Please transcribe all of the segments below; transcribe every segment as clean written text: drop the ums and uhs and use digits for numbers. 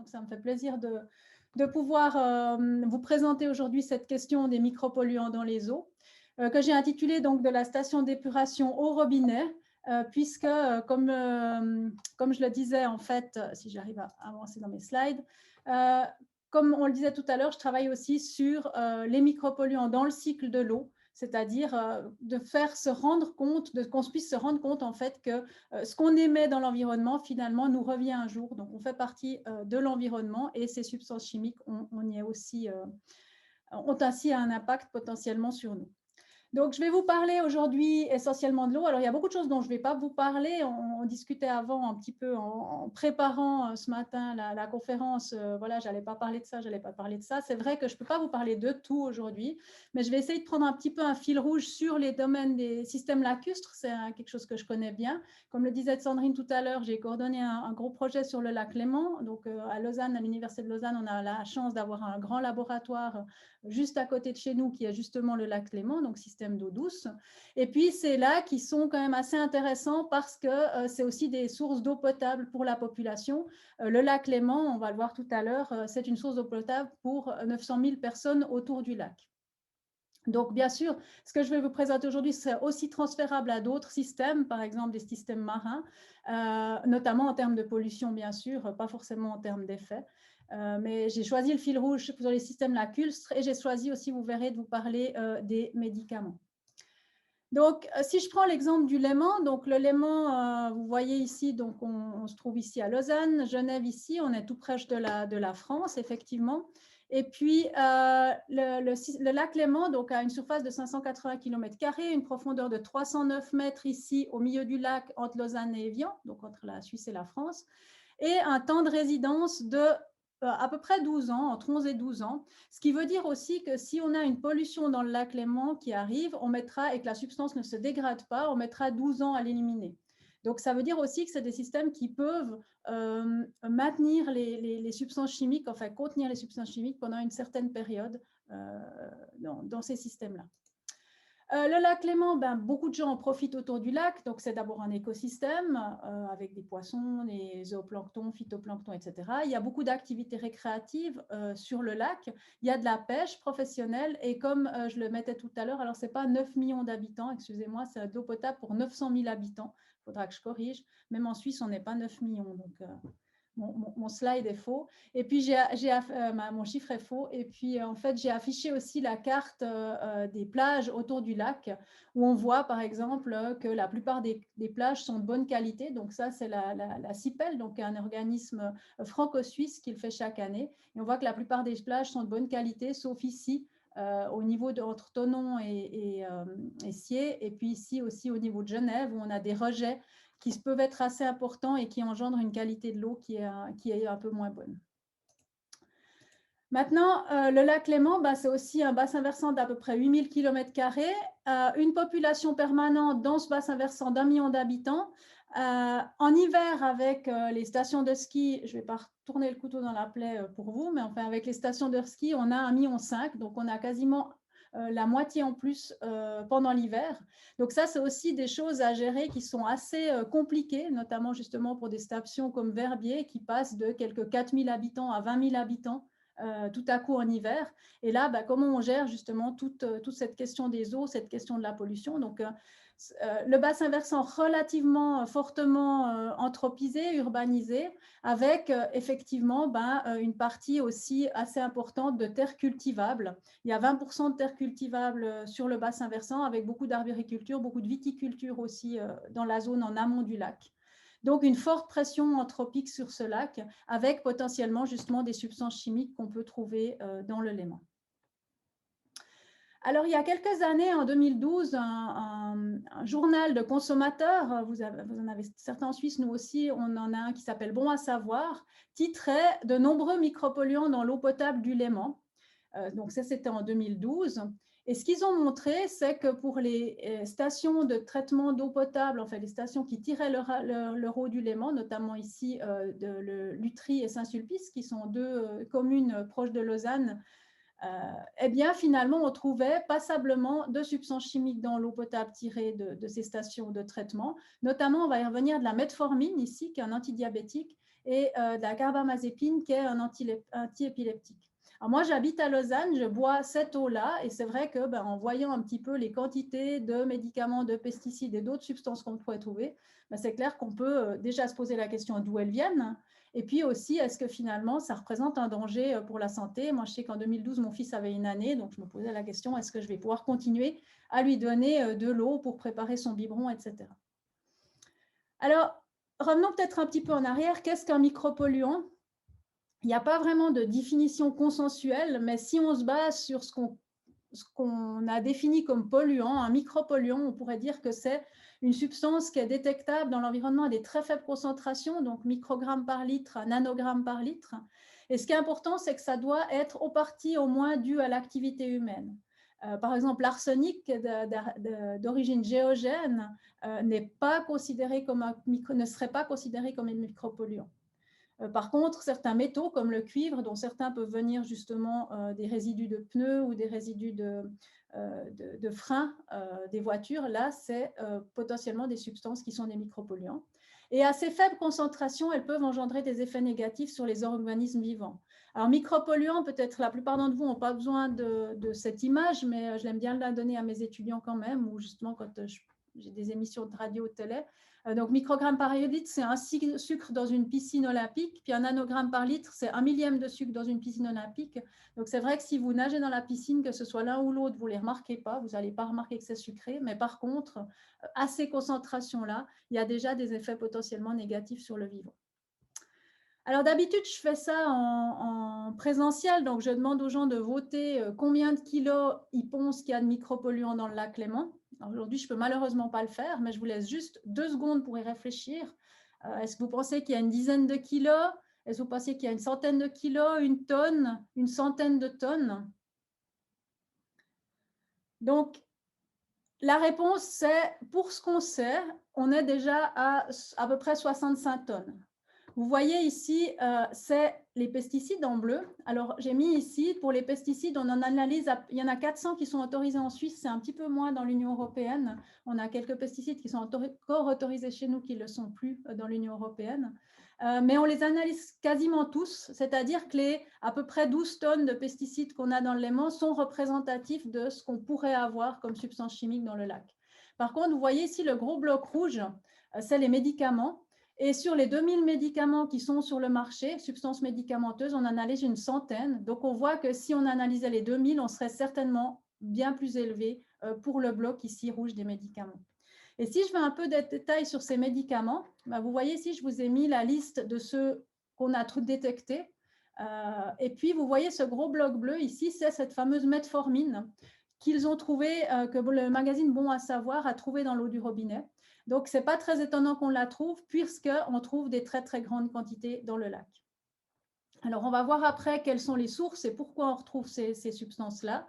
Donc, ça me fait plaisir de pouvoir vous présenter aujourd'hui cette question des micropolluants dans les eaux, que j'ai intitulée donc de la station d'épuration au robinet, puisque, comme je le disais, en fait, si j'arrive à avancer dans mes slides, comme on le disait tout à l'heure, je travaille aussi sur les micropolluants dans le cycle de l'eau, c'est-à-dire de faire se rendre compte, qu'on puisse se rendre compte en fait que ce qu'on émet dans l'environnement finalement nous revient un jour. Donc on fait partie de l'environnement et ces substances chimiques ont ainsi un impact potentiellement sur nous. Donc, je vais vous parler aujourd'hui essentiellement de l'eau. Alors, il y a beaucoup de choses dont je ne vais pas vous parler. On discutait avant un petit peu en préparant ce matin la conférence. Voilà, je n'allais pas parler de ça, je n'allais pas parler de ça. C'est vrai que je ne peux pas vous parler de tout aujourd'hui, mais je vais essayer de prendre un petit peu un fil rouge sur les domaines des systèmes lacustres. C'est quelque chose que je connais bien. Comme le disait Sandrine tout à l'heure, j'ai coordonné un gros projet sur le lac Léman. Donc, à Lausanne, à l'Université de Lausanne, on a la chance d'avoir un grand laboratoire juste à côté de chez nous, qui est justement le lac Léman, donc système d'eau douce. Et puis, ces lacs qui sont quand même assez intéressants parce que c'est aussi des sources d'eau potable pour la population. Le lac Léman, on va le voir tout à l'heure, c'est une source d'eau potable pour 900 000 personnes autour du lac. Donc, bien sûr, ce que je vais vous présenter aujourd'hui, c'est aussi transférable à d'autres systèmes, par exemple des systèmes marins, notamment en termes de pollution, bien sûr, pas forcément en termes d'effets. Mais j'ai choisi le fil rouge sur les systèmes lacustres et j'ai choisi aussi, vous verrez, de vous parler des médicaments. Donc, si je prends l'exemple du Léman, donc le Léman, vous voyez ici, donc on se trouve ici à Lausanne, Genève ici, on est tout proche de la France, effectivement. Et puis, le lac Léman donc, a une surface de 580 km², une profondeur de 309 mètres ici au milieu du lac entre Lausanne et Évian, donc entre la Suisse et la France, et un temps de résidence de à peu près 12 ans, entre 11 et 12 ans, ce qui veut dire aussi que si on a une pollution dans le lac Léman qui arrive, on mettra, et que la substance ne se dégrade pas, on mettra 12 ans à l'éliminer. Donc, ça veut dire aussi que c'est des systèmes qui peuvent maintenir les substances chimiques, enfin contenir les substances chimiques pendant une certaine période dans ces systèmes-là. Le lac Léman, beaucoup de gens en profitent autour du lac. Donc, c'est d'abord un écosystème avec des poissons, des zooplanctons, phytoplanctons, etc. Il y a beaucoup d'activités récréatives sur le lac. Il y a de la pêche professionnelle. Et comme je le mettais tout à l'heure, alors ce n'est pas 9 millions d'habitants, excusez-moi, c'est de l'eau potable pour 900 000 habitants. Il faudra que je corrige. Même en Suisse, on n'est pas 9 millions. Donc, mon slide est faux. Et puis, mon chiffre est faux. Et puis, en fait, j'ai affiché aussi la carte des plages autour du lac, où on voit, par exemple, que la plupart des plages sont de bonne qualité. Donc, ça, c'est la CIPEL, donc un organisme franco-suisse qui le fait chaque année. Et on voit que la plupart des plages sont de bonne qualité, sauf ici, au niveau entre Thonon et Sierre. Et puis ici aussi, au niveau de Genève, où on a des rejets qui peuvent être assez importants et qui engendrent une qualité de l'eau qui est un peu moins bonne. Maintenant, le lac Léman, c'est aussi un bassin versant d'à peu près 8000 km², une population permanente dans ce bassin versant d'1 million d'habitants. En hiver, avec les stations de ski, je ne vais pas retourner le couteau dans la plaie pour vous, mais enfin, avec les stations de ski, on a 1,5 million, donc on a quasiment la moitié en plus pendant l'hiver. Donc ça, c'est aussi des choses à gérer qui sont assez compliquées, notamment justement pour des stations comme Verbier qui passent de quelques 4000 habitants à 20 000 habitants tout à coup en hiver. Et là, comment on gère justement toute cette question des eaux, cette question de la pollution. Donc, le bassin versant relativement fortement anthropisé, urbanisé, avec effectivement une partie aussi assez importante de terres cultivables. Il y a 20% de terres cultivables sur le bassin versant, avec beaucoup d'arboriculture, beaucoup de viticulture aussi dans la zone en amont du lac. Donc, une forte pression anthropique sur ce lac, avec potentiellement justement des substances chimiques qu'on peut trouver dans le Léman. Alors, il y a quelques années, en 2012, un journal de consommateurs, vous en avez certains en Suisse, nous aussi, on en a un qui s'appelle Bon à savoir, titrait « De nombreux micropolluants dans l'eau potable du Léman ». Donc, ça, c'était en 2012. Et ce qu'ils ont montré, c'est que pour les stations de traitement d'eau potable, enfin les stations qui tiraient leur eau du Léman, notamment ici de Lutry et Saint-Sulpice, qui sont deux communes proches de Lausanne, eh bien, finalement, on trouvait passablement de substances chimiques dans l'eau potable tirée de ces stations de traitement. Notamment, on va y revenir de la metformine ici, qui est un antidiabétique. et de la carbamazépine qui est un antiépileptique. Alors moi, j'habite à Lausanne, je bois cette eau-là et c'est vrai que en voyant un petit peu les quantités de médicaments, de pesticides et d'autres substances qu'on pourrait trouver, c'est clair qu'on peut déjà se poser la question d'où elles viennent. Et puis aussi, est-ce que finalement, ça représente un danger pour la santé? Moi, je sais qu'en 2012, mon fils avait une année, donc je me posais la question, est-ce que je vais pouvoir continuer à lui donner de l'eau pour préparer son biberon, etc. Alors, revenons peut-être un petit peu en arrière. Qu'est-ce qu'un micropolluant? Il n'y a pas vraiment de définition consensuelle, mais si on se base sur ce qu'on a défini comme polluant, un micropolluant, on pourrait dire que c'est une substance qui est détectable dans l'environnement à des très faibles concentrations, donc microgrammes par litre, nanogrammes par litre. Et ce qui est important, c'est que ça doit être au parti au moins dû à l'activité humaine. Par exemple, l'arsenic d'origine géogène ne serait pas considéré comme un micropolluant. Par contre, certains métaux comme le cuivre, dont certains peuvent venir justement des résidus de pneus ou des résidus de freins des voitures, là, c'est potentiellement des substances qui sont des micropolluants. Et à ces faibles concentrations, elles peuvent engendrer des effets négatifs sur les organismes vivants. Alors, micropolluants, peut-être la plupart d'entre vous n'ont pas besoin de cette image, mais je l'aime bien la donner à mes étudiants quand même, ou justement quand j'ai des émissions de radio ou de télé. Donc, microgramme par litre, c'est un sucre dans une piscine olympique, puis un nanogramme par litre, c'est 1 millième de sucre dans une piscine olympique. Donc, c'est vrai que si vous nagez dans la piscine, que ce soit l'un ou l'autre, vous ne les remarquez pas, vous n'allez pas remarquer que c'est sucré, mais par contre, à ces concentrations-là, il y a déjà des effets potentiellement négatifs sur le vivant. Alors d'habitude, je fais ça en présentiel, donc je demande aux gens de voter combien de kilos ils pensent qu'il y a de micropolluants dans le lac Léman. Aujourd'hui, je ne peux malheureusement pas le faire, mais je vous laisse juste 2 secondes pour y réfléchir. Est-ce que vous pensez qu'il y a une dizaine de kilos? Est-ce que vous pensez qu'il y a une centaine de kilos, une tonne, une centaine de tonnes? Donc, la réponse, c'est pour ce qu'on sait, on est déjà à peu près 65 tonnes. Vous voyez ici, c'est les pesticides en bleu. Alors, j'ai mis ici, pour les pesticides, on en analyse, il y en a 400 qui sont autorisés en Suisse, c'est un petit peu moins dans l'Union européenne. On a quelques pesticides qui sont encore autorisés chez nous qui ne le sont plus dans l'Union européenne. Mais on les analyse quasiment tous, c'est-à-dire que les à peu près 12 tonnes de pesticides qu'on a dans le Léman sont représentatifs de ce qu'on pourrait avoir comme substance chimique dans le lac. Par contre, vous voyez ici le gros bloc rouge, c'est les médicaments. Et sur les 2000 médicaments qui sont sur le marché, substances médicamenteuses, on analyse une centaine. Donc, on voit que si on analysait les 2000, on serait certainement bien plus élevé pour le bloc ici rouge des médicaments. Et si je veux un peu de détails sur ces médicaments, vous voyez ici, je vous ai mis la liste de ceux qu'on a détectés. Et puis, vous voyez ce gros bloc bleu ici, c'est cette fameuse metformine qu'ils ont trouvé, que le magazine Bon à savoir a trouvé dans l'eau du robinet. Donc, ce n'est pas très étonnant qu'on la trouve puisqu'on trouve des très, très grandes quantités dans le lac. Alors, on va voir après quelles sont les sources et pourquoi on retrouve ces substances-là.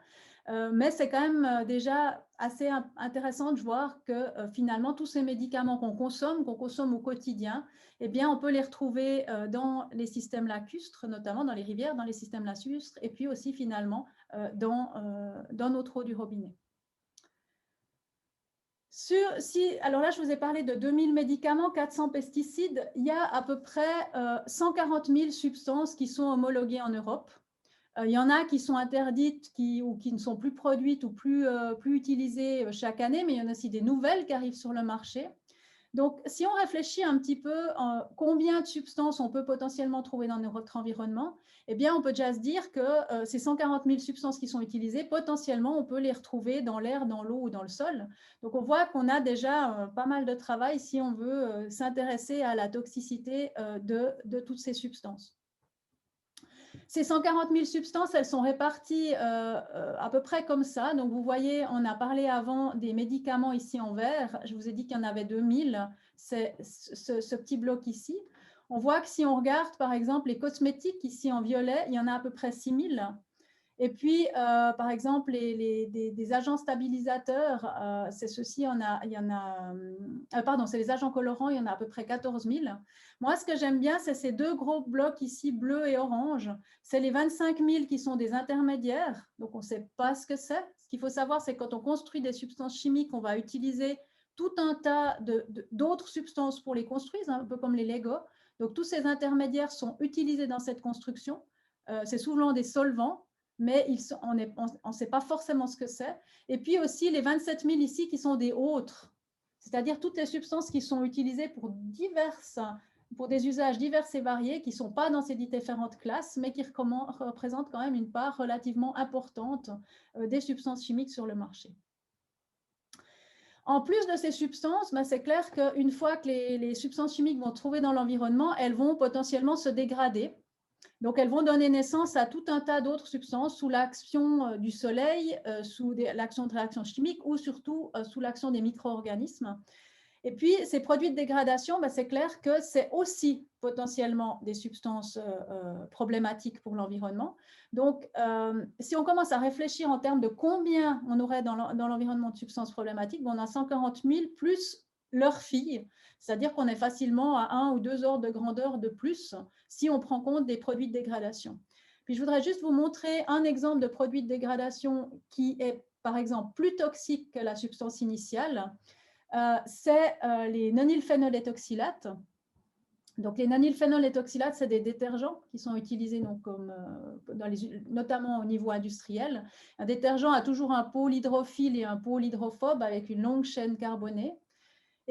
Mais c'est quand même déjà assez intéressant de voir que finalement, tous ces médicaments qu'on consomme au quotidien, eh bien, on peut les retrouver dans les systèmes lacustres, notamment dans les rivières, dans les systèmes lacustres, et puis aussi finalement dans notre eau du robinet. Alors là, je vous ai parlé de 2000 médicaments, 400 pesticides. Il y a à peu près 140 000 substances qui sont homologuées en Europe. Il y en a qui sont interdites ou qui ne sont plus produites ou plus utilisées chaque année, mais il y en a aussi des nouvelles qui arrivent sur le marché. Donc, si on réfléchit un petit peu combien de substances on peut potentiellement trouver dans notre environnement, eh bien, on peut déjà se dire que ces 140 000 substances qui sont utilisées, potentiellement, on peut les retrouver dans l'air, dans l'eau ou dans le sol. Donc, on voit qu'on a déjà pas mal de travail si on veut s'intéresser à la toxicité de toutes ces substances. Ces 140 000 substances, elles sont réparties à peu près comme ça. Donc, vous voyez, on a parlé avant des médicaments ici en vert. Je vous ai dit qu'il y en avait 2000. C'est ce petit bloc ici. On voit que si on regarde, par exemple, les cosmétiques ici en violet, il y en a à peu près 6000. Et puis, par exemple, des agents stabilisateurs, c'est ceci, c'est les agents colorants, il y en a à peu près 14 000. Moi, ce que j'aime bien, c'est ces 2 gros blocs ici, bleu et orange. C'est les 25 000 qui sont des intermédiaires, donc on ne sait pas ce que c'est. Ce qu'il faut savoir, c'est que quand on construit des substances chimiques, on va utiliser tout un tas d'autres substances pour les construire, un peu comme les Lego. Donc, tous ces intermédiaires sont utilisés dans cette construction. C'est souvent des solvants, mais on ne sait pas forcément ce que c'est. Et puis aussi les 27 000 ici qui sont des autres, c'est-à-dire toutes les substances qui sont utilisées pour des usages divers et variés, qui ne sont pas dans ces différentes classes, mais qui représentent quand même une part relativement importante des substances chimiques sur le marché. En plus de ces substances, c'est clair qu'une fois que les substances chimiques vont trouver dans l'environnement, elles vont potentiellement se dégrader. Donc, elles vont donner naissance à tout un tas d'autres substances sous l'action du soleil, sous l'action de réactions chimiques ou surtout sous l'action des micro-organismes. Et puis, ces produits de dégradation, c'est clair que c'est aussi potentiellement des substances problématiques pour l'environnement. Donc, si on commence à réfléchir en termes de combien on aurait dans l'environnement de substances problématiques, on a 140 000 plus leurs filles, c'est-à-dire qu'on est facilement à 1 ou 2 ordres de grandeur de plus si on prend compte des produits de dégradation. Puis, je voudrais juste vous montrer un exemple de produit de dégradation qui est, par exemple, plus toxique que la substance initiale. C'est les nonylphénolétoxylates. Donc, les nonylphénolétoxylates, c'est des détergents qui sont utilisés donc, notamment au niveau industriel. Un détergent a toujours un pôle hydrophile et un pôle hydrophobe avec une longue chaîne carbonée.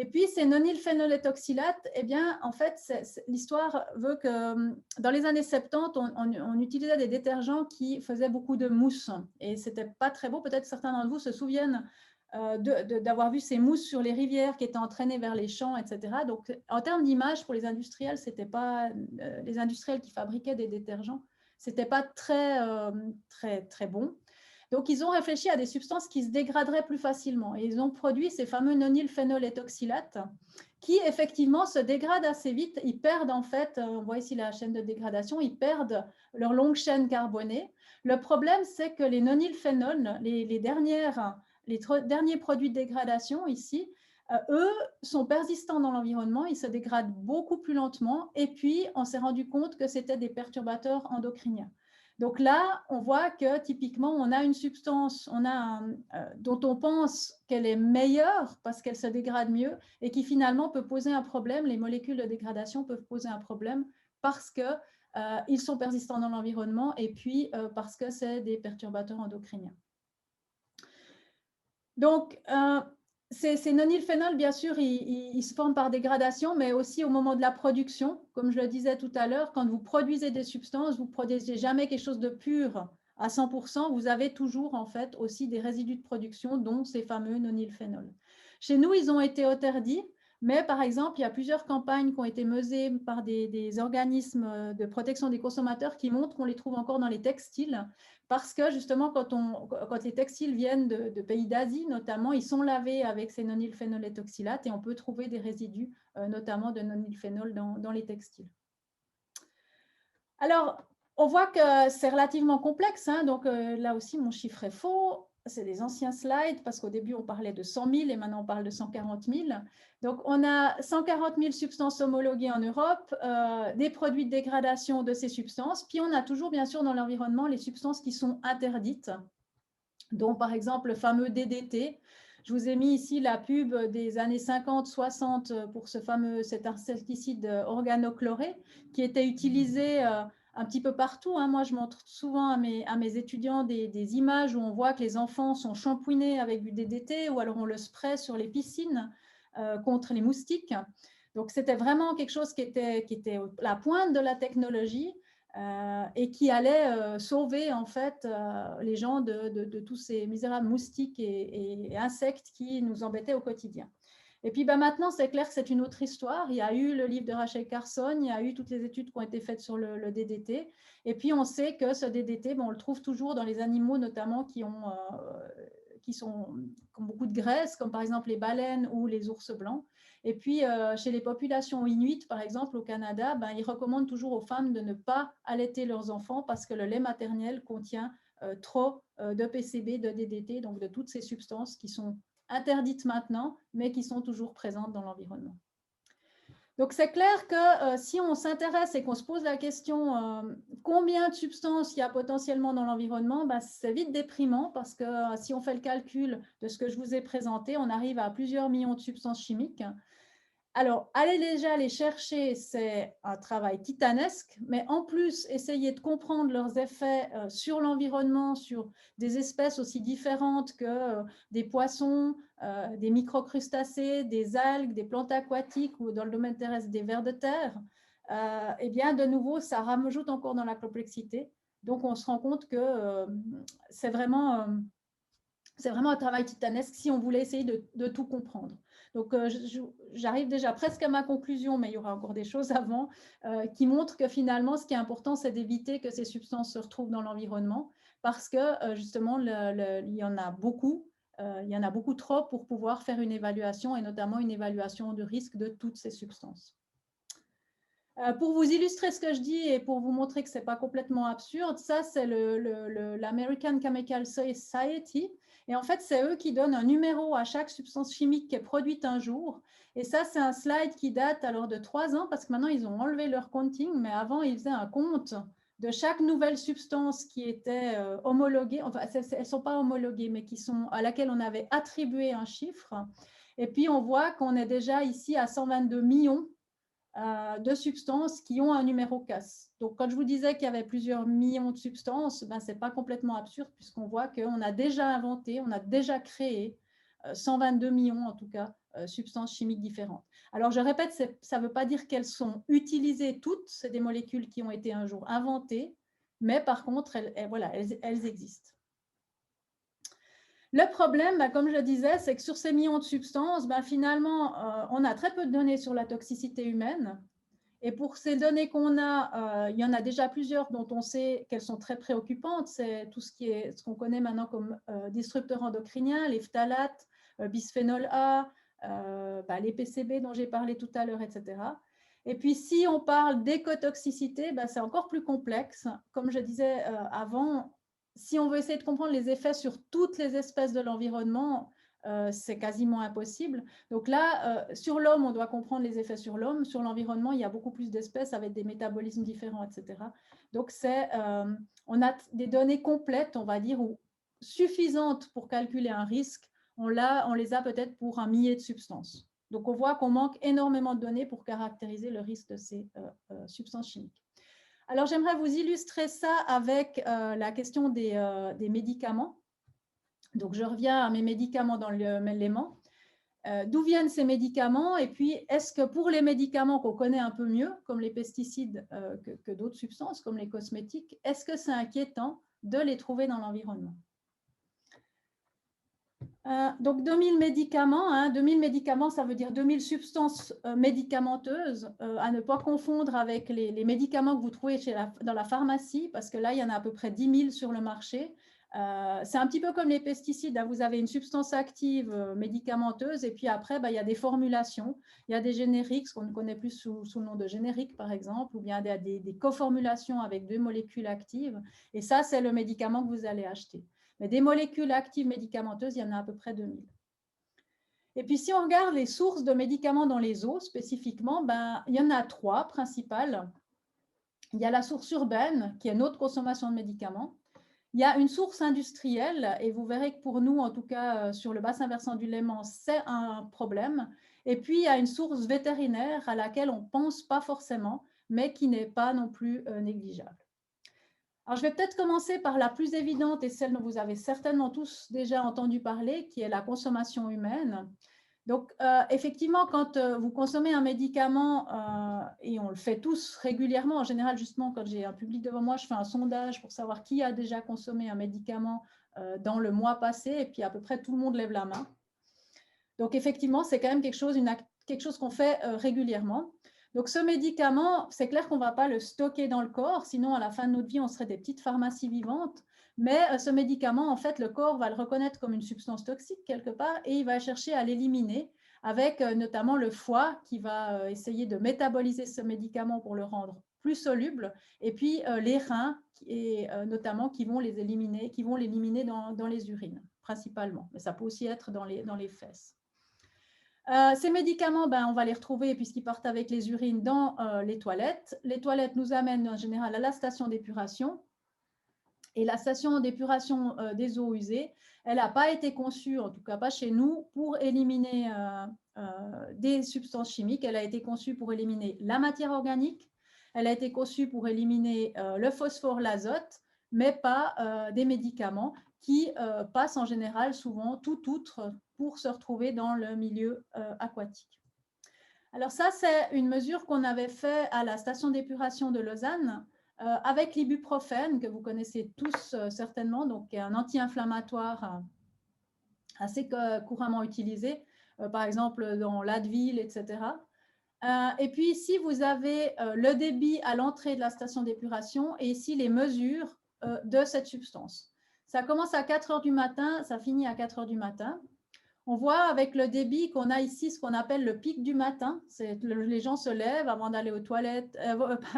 Et puis, ces nonylphénolétoxylates, eh bien, en fait, l'histoire veut que dans les années 70, on utilisait des détergents qui faisaient beaucoup de mousse. Et ce n'était pas très beau. Peut-être certains d'entre vous se souviennent d'avoir vu ces mousses sur les rivières qui étaient entraînées vers les champs, etc. Donc, en termes d'image, pour les industriels, c'était pas les industriels qui fabriquaient des détergents, c'était pas très bon. Donc, ils ont réfléchi à des substances qui se dégraderaient plus facilement et ils ont produit ces fameux nonylphénolétoxylates qui, effectivement, se dégradent assez vite. Ils perdent, en fait, on voit ici la chaîne de dégradation, ils perdent leur longue chaîne carbonée. Le problème, c'est que les nonylphénols, les derniers produits de dégradation ici, eux sont persistants dans l'environnement, ils se dégradent beaucoup plus lentement et puis on s'est rendu compte que c'était des perturbateurs endocriniens. Donc là, on voit que typiquement, on a une substance dont on pense qu'elle est meilleure parce qu'elle se dégrade mieux et qui finalement peut poser un problème. Les molécules de dégradation peuvent poser un problème parce qu'ils sont persistants dans l'environnement et puis parce que c'est des perturbateurs endocriniens. Donc, ces nonylphénols, bien sûr, ils se forment par dégradation, mais aussi au moment de la production. Comme je le disais tout à l'heure, quand vous produisez des substances, vous ne produisez jamais quelque chose de pur à 100%. Vous avez toujours, en fait, aussi des résidus de production, dont ces fameux nonylphénols. Chez nous, ils ont été interdits, mais par exemple, il y a plusieurs campagnes qui ont été menées par des organismes de protection des consommateurs qui montrent qu'on les trouve encore dans les textiles. Parce que justement, quand les textiles viennent de pays d'Asie, notamment, ils sont lavés avec ces nonylphénolétoxylates et on peut trouver des résidus, notamment de nonylphénol dans les textiles. Alors, on voit que c'est relativement complexe. Donc là aussi, mon chiffre est faux. C'est des anciens slides parce qu'au début, on parlait de 100 000 et maintenant, on parle de 140 000. Donc, on a 140 000 substances homologuées en Europe, des produits de dégradation de ces substances. Puis, on a toujours, bien sûr, dans l'environnement, les substances qui sont interdites, dont, par exemple, le fameux DDT. Je vous ai mis ici la pub des années 50-60 pour cet insecticide organochloré qui était utilisé un petit peu partout. Moi, je montre souvent à mes étudiants des images où on voit que les enfants sont shampouinés avec du DDT ou alors on le spray sur les piscines contre les moustiques. Donc, c'était vraiment quelque chose qui était la pointe de la technologie et qui allait sauver en fait les gens de tous ces misérables moustiques et insectes qui nous embêtaient au quotidien. Et puis maintenant, c'est clair que c'est une autre histoire. Il y a eu le livre de Rachel Carson, il y a eu toutes les études qui ont été faites sur le DDT. Et puis, on sait que ce DDT, on le trouve toujours dans les animaux, notamment qui ont beaucoup de graisse, comme par exemple les baleines ou les ours blancs. Et puis, chez les populations inuites, par exemple, au Canada, ils recommandent toujours aux femmes de ne pas allaiter leurs enfants parce que le lait maternel contient trop de PCB, de DDT, donc de toutes ces substances qui sont interdites maintenant, mais qui sont toujours présentes dans l'environnement. Donc, c'est clair que si on s'intéresse et qu'on se pose la question combien de substances il y a potentiellement dans l'environnement, c'est vite déprimant parce que si on fait le calcul de ce que je vous ai présenté, on arrive à plusieurs millions de substances chimiques. Alors, aller déjà les chercher, c'est un travail titanesque, mais en plus, essayer de comprendre leurs effets sur l'environnement, sur des espèces aussi différentes que des poissons, des microcrustacés, des algues, des plantes aquatiques ou dans le domaine terrestre des vers de terre, eh bien, de nouveau, ça rajoute encore dans la complexité. Donc, on se rend compte que c'est vraiment un travail titanesque si on voulait essayer de tout comprendre. Donc, j'arrive déjà presque à ma conclusion, mais il y aura encore des choses avant, qui montrent que finalement, ce qui est important, c'est d'éviter que ces substances se retrouvent dans l'environnement, parce que justement, il y en a beaucoup. Il y en a beaucoup trop pour pouvoir faire une évaluation, et notamment une évaluation de risque de toutes ces substances. Pour vous illustrer ce que je dis et pour vous montrer que ce n'est pas complètement absurde, ça, c'est l'American Chemical Society. Et en fait, c'est eux qui donnent un numéro à chaque substance chimique qui est produite un jour. Et ça, c'est un slide qui date alors de 3 ans, parce que maintenant, ils ont enlevé leur counting, mais avant, ils faisaient un compte de chaque nouvelle substance qui était homologuée, enfin, elles ne sont pas homologuées, mais à laquelle on avait attribué un chiffre. Et puis, on voit qu'on est déjà ici à 122 millions de substances qui ont un numéro CAS. Donc, quand je vous disais qu'il y avait plusieurs millions de substances, ben, ce n'est pas complètement absurde puisqu'on voit qu'on a déjà inventé, on a déjà créé 122 millions, en tout cas, substances chimiques différentes. Alors, je répète, ça ne veut pas dire qu'elles sont utilisées toutes, c'est des molécules qui ont été un jour inventées, mais par contre, elles existent. Le problème, comme je le disais, c'est que sur ces millions de substances, finalement, on a très peu de données sur la toxicité humaine. Et pour ces données qu'on a, il y en a déjà plusieurs dont on sait qu'elles sont très préoccupantes. C'est tout ce qu'on connaît maintenant comme disrupteurs endocriniens, les phtalates, bisphénol A, les PCB dont j'ai parlé tout à l'heure, etc. Et puis, si on parle d'écotoxicité, c'est encore plus complexe. Comme je disais avant, si on veut essayer de comprendre les effets sur toutes les espèces de l'environnement, c'est quasiment impossible. Donc là, sur l'homme, on doit comprendre les effets sur l'homme. Sur l'environnement, il y a beaucoup plus d'espèces avec des métabolismes différents, etc. Donc, on a des données complètes, on va dire, ou suffisantes pour calculer un risque. On les a peut-être pour 1 millier de substances. Donc, on voit qu'on manque énormément de données pour caractériser le risque de ces substances chimiques. Alors, j'aimerais vous illustrer ça avec la question des médicaments. Donc, je reviens à mes médicaments dans l'élément. D'où viennent ces médicaments? Et puis, est-ce que pour les médicaments qu'on connaît un peu mieux, comme les pesticides que d'autres substances, comme les cosmétiques, est-ce que c'est inquiétant de les trouver dans l'environnement? Donc, 2000 médicaments, 2000 médicaments, ça veut dire 2000 substances médicamenteuses, à ne pas confondre avec les médicaments que vous trouvez dans la pharmacie, parce que là, il y en a à peu près 10 000 sur le marché. C'est un petit peu comme les pesticides. Vous avez une substance active médicamenteuse et puis après, il y a des formulations. Il y a des génériques, ce qu'on connaît plus sous le nom de générique, par exemple, ou bien des coformulations avec 2 molécules actives. Et ça, c'est le médicament que vous allez acheter. Mais des molécules actives médicamenteuses, il y en a à peu près 2000. Et puis, si on regarde les sources de médicaments dans les eaux, spécifiquement, il y en a 3 principales. Il y a la source urbaine, qui est notre consommation de médicaments. Il y a une source industrielle, et vous verrez que pour nous, en tout cas sur le bassin versant du Léman, c'est un problème. Et puis, il y a une source vétérinaire à laquelle on ne pense pas forcément, mais qui n'est pas non plus négligeable. Alors, je vais peut-être commencer par la plus évidente et celle dont vous avez certainement tous déjà entendu parler, qui est la consommation humaine. Donc, effectivement, quand vous consommez un médicament, et on le fait tous régulièrement, en général, justement, quand j'ai un public devant moi, je fais un sondage pour savoir qui a déjà consommé un médicament dans le mois passé, et puis à peu près tout le monde lève la main. Donc, effectivement, c'est quand même quelque chose qu'on fait régulièrement. Donc, ce médicament, c'est clair qu'on ne va pas le stocker dans le corps, sinon à la fin de notre vie, on serait des petites pharmacies vivantes. Mais ce médicament, en fait, le corps va le reconnaître comme une substance toxique quelque part et il va chercher à l'éliminer avec notamment le foie qui va essayer de métaboliser ce médicament pour le rendre plus soluble et puis les reins notamment qui vont l'éliminer dans les urines principalement. Mais ça peut aussi être dans les fesses. Ces médicaments, on va les retrouver puisqu'ils partent avec les urines dans les toilettes. Les toilettes nous amènent en général à la station d'épuration. Et la station d'épuration des eaux usées, elle n'a pas été conçue, en tout cas pas chez nous, pour éliminer des substances chimiques. Elle a été conçue pour éliminer la matière organique. Elle a été conçue pour éliminer le phosphore, l'azote, mais pas des médicaments qui passent en général souvent tout outre pour se retrouver dans le milieu aquatique. Alors ça, c'est une mesure qu'on avait fait à la station d'épuration de Lausanne avec l'ibuprofène, que vous connaissez tous certainement, donc un anti-inflammatoire assez couramment utilisé, par exemple dans l'Advil, etc. Et puis ici, vous avez le débit à l'entrée de la station d'épuration et ici les mesures de cette substance. Ça commence à 4 heures du matin, ça finit à 4 heures du matin. On voit avec le débit qu'on a ici ce qu'on appelle le pic du matin. Les gens se lèvent avant d'aller aux toilettes,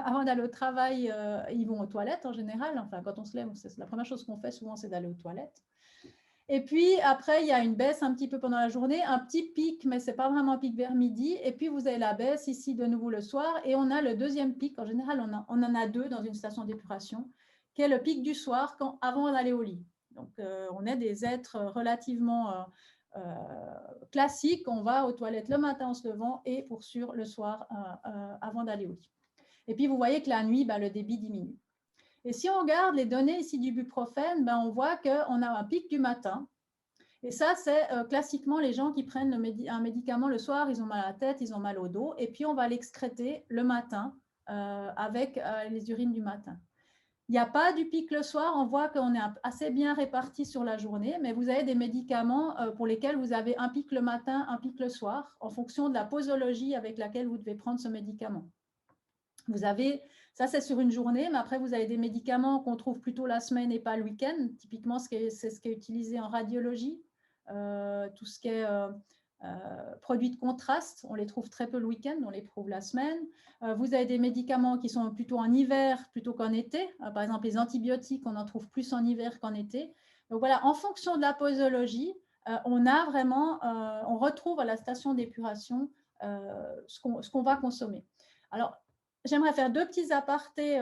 avant d'aller au travail, ils vont aux toilettes en général. Enfin, quand on se lève, c'est la première chose qu'on fait souvent, c'est d'aller aux toilettes. Et puis après, il y a une baisse un petit peu pendant la journée, un petit pic, mais ce n'est pas vraiment un pic vers midi. Et puis vous avez la baisse ici de nouveau le soir. Et on a le deuxième pic. En général, on en a deux dans une station d'épuration, qui est le pic du soir avant d'aller au lit. Donc on est des êtres relativement classiques. On va aux toilettes le matin en se levant et pour sûr le soir avant d'aller au lit. Et puis vous voyez que la nuit, le débit diminue. Et si on regarde les données ici du ibuprofène, on voit qu'on a un pic du matin. Et ça, c'est classiquement les gens qui prennent un médicament le soir, ils ont mal à la tête, ils ont mal au dos, et puis on va l'excréter le matin avec les urines du matin. Il n'y a pas du pic le soir, on voit qu'on est assez bien réparti sur la journée, mais vous avez des médicaments pour lesquels vous avez un pic le matin, un pic le soir, en fonction de la posologie avec laquelle vous devez prendre ce médicament. Vous avez, ça c'est sur une journée, mais après vous avez des médicaments qu'on trouve plutôt la semaine et pas le week-end. Typiquement, c'est ce qui est utilisé en radiologie. Tout ce qui est produits de contraste, on les trouve très peu le week-end, on les trouve la semaine. Vous avez des médicaments qui sont plutôt en hiver plutôt qu'en été. Par exemple, les antibiotiques, on en trouve plus en hiver qu'en été. Donc voilà, en fonction de la posologie, on a vraiment, on retrouve à la station d'épuration ce qu'on va consommer. Alors, j'aimerais faire deux petits apartés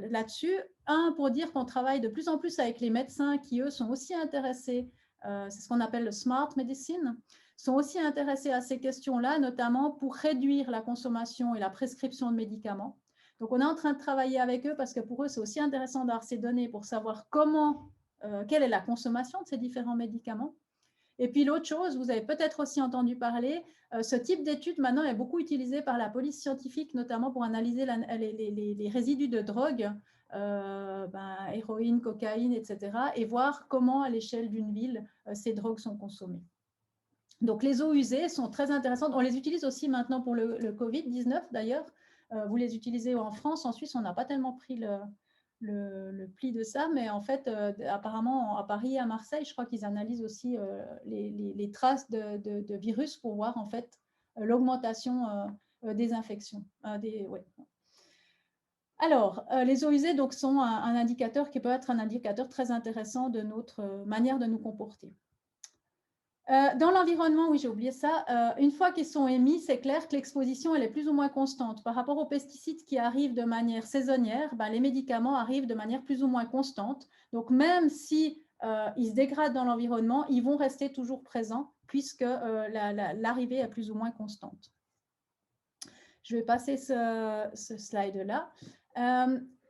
là-dessus. Un, pour dire qu'on travaille de plus en plus avec les médecins qui, eux, sont aussi intéressés, c'est ce qu'on appelle le smart medicine, sont aussi intéressés à ces questions-là, notamment pour réduire la consommation et la prescription de médicaments. Donc, on est en train de travailler avec eux parce que pour eux, c'est aussi intéressant d'avoir ces données pour savoir quelle est la consommation de ces différents médicaments. Et puis l'autre chose, vous avez peut-être aussi entendu parler, ce type d'étude maintenant est beaucoup utilisé par la police scientifique, notamment pour analyser les résidus de drogue, héroïne, cocaïne, etc., et voir comment à l'échelle d'une ville, ces drogues sont consommées. Donc les eaux usées sont très intéressantes. On les utilise aussi maintenant pour le Covid-19 d'ailleurs. Vous les utilisez en France, en Suisse, on n'a pas tellement pris le pli de ça, mais en fait, apparemment, à Paris et à Marseille, je crois qu'ils analysent aussi les traces de virus pour voir en fait l'augmentation des infections. Alors, les eaux usées donc, sont un indicateur qui peut être un indicateur très intéressant de notre manière de nous comporter. Dans l'environnement, oui, j'ai oublié ça, une fois qu'ils sont émis, c'est clair que l'exposition elle est plus ou moins constante. Par rapport aux pesticides qui arrivent de manière saisonnière, les médicaments arrivent de manière plus ou moins constante. Donc, même si ils se dégradent dans l'environnement, ils vont rester toujours présents puisque l'arrivée est plus ou moins constante. Je vais passer ce slide-là.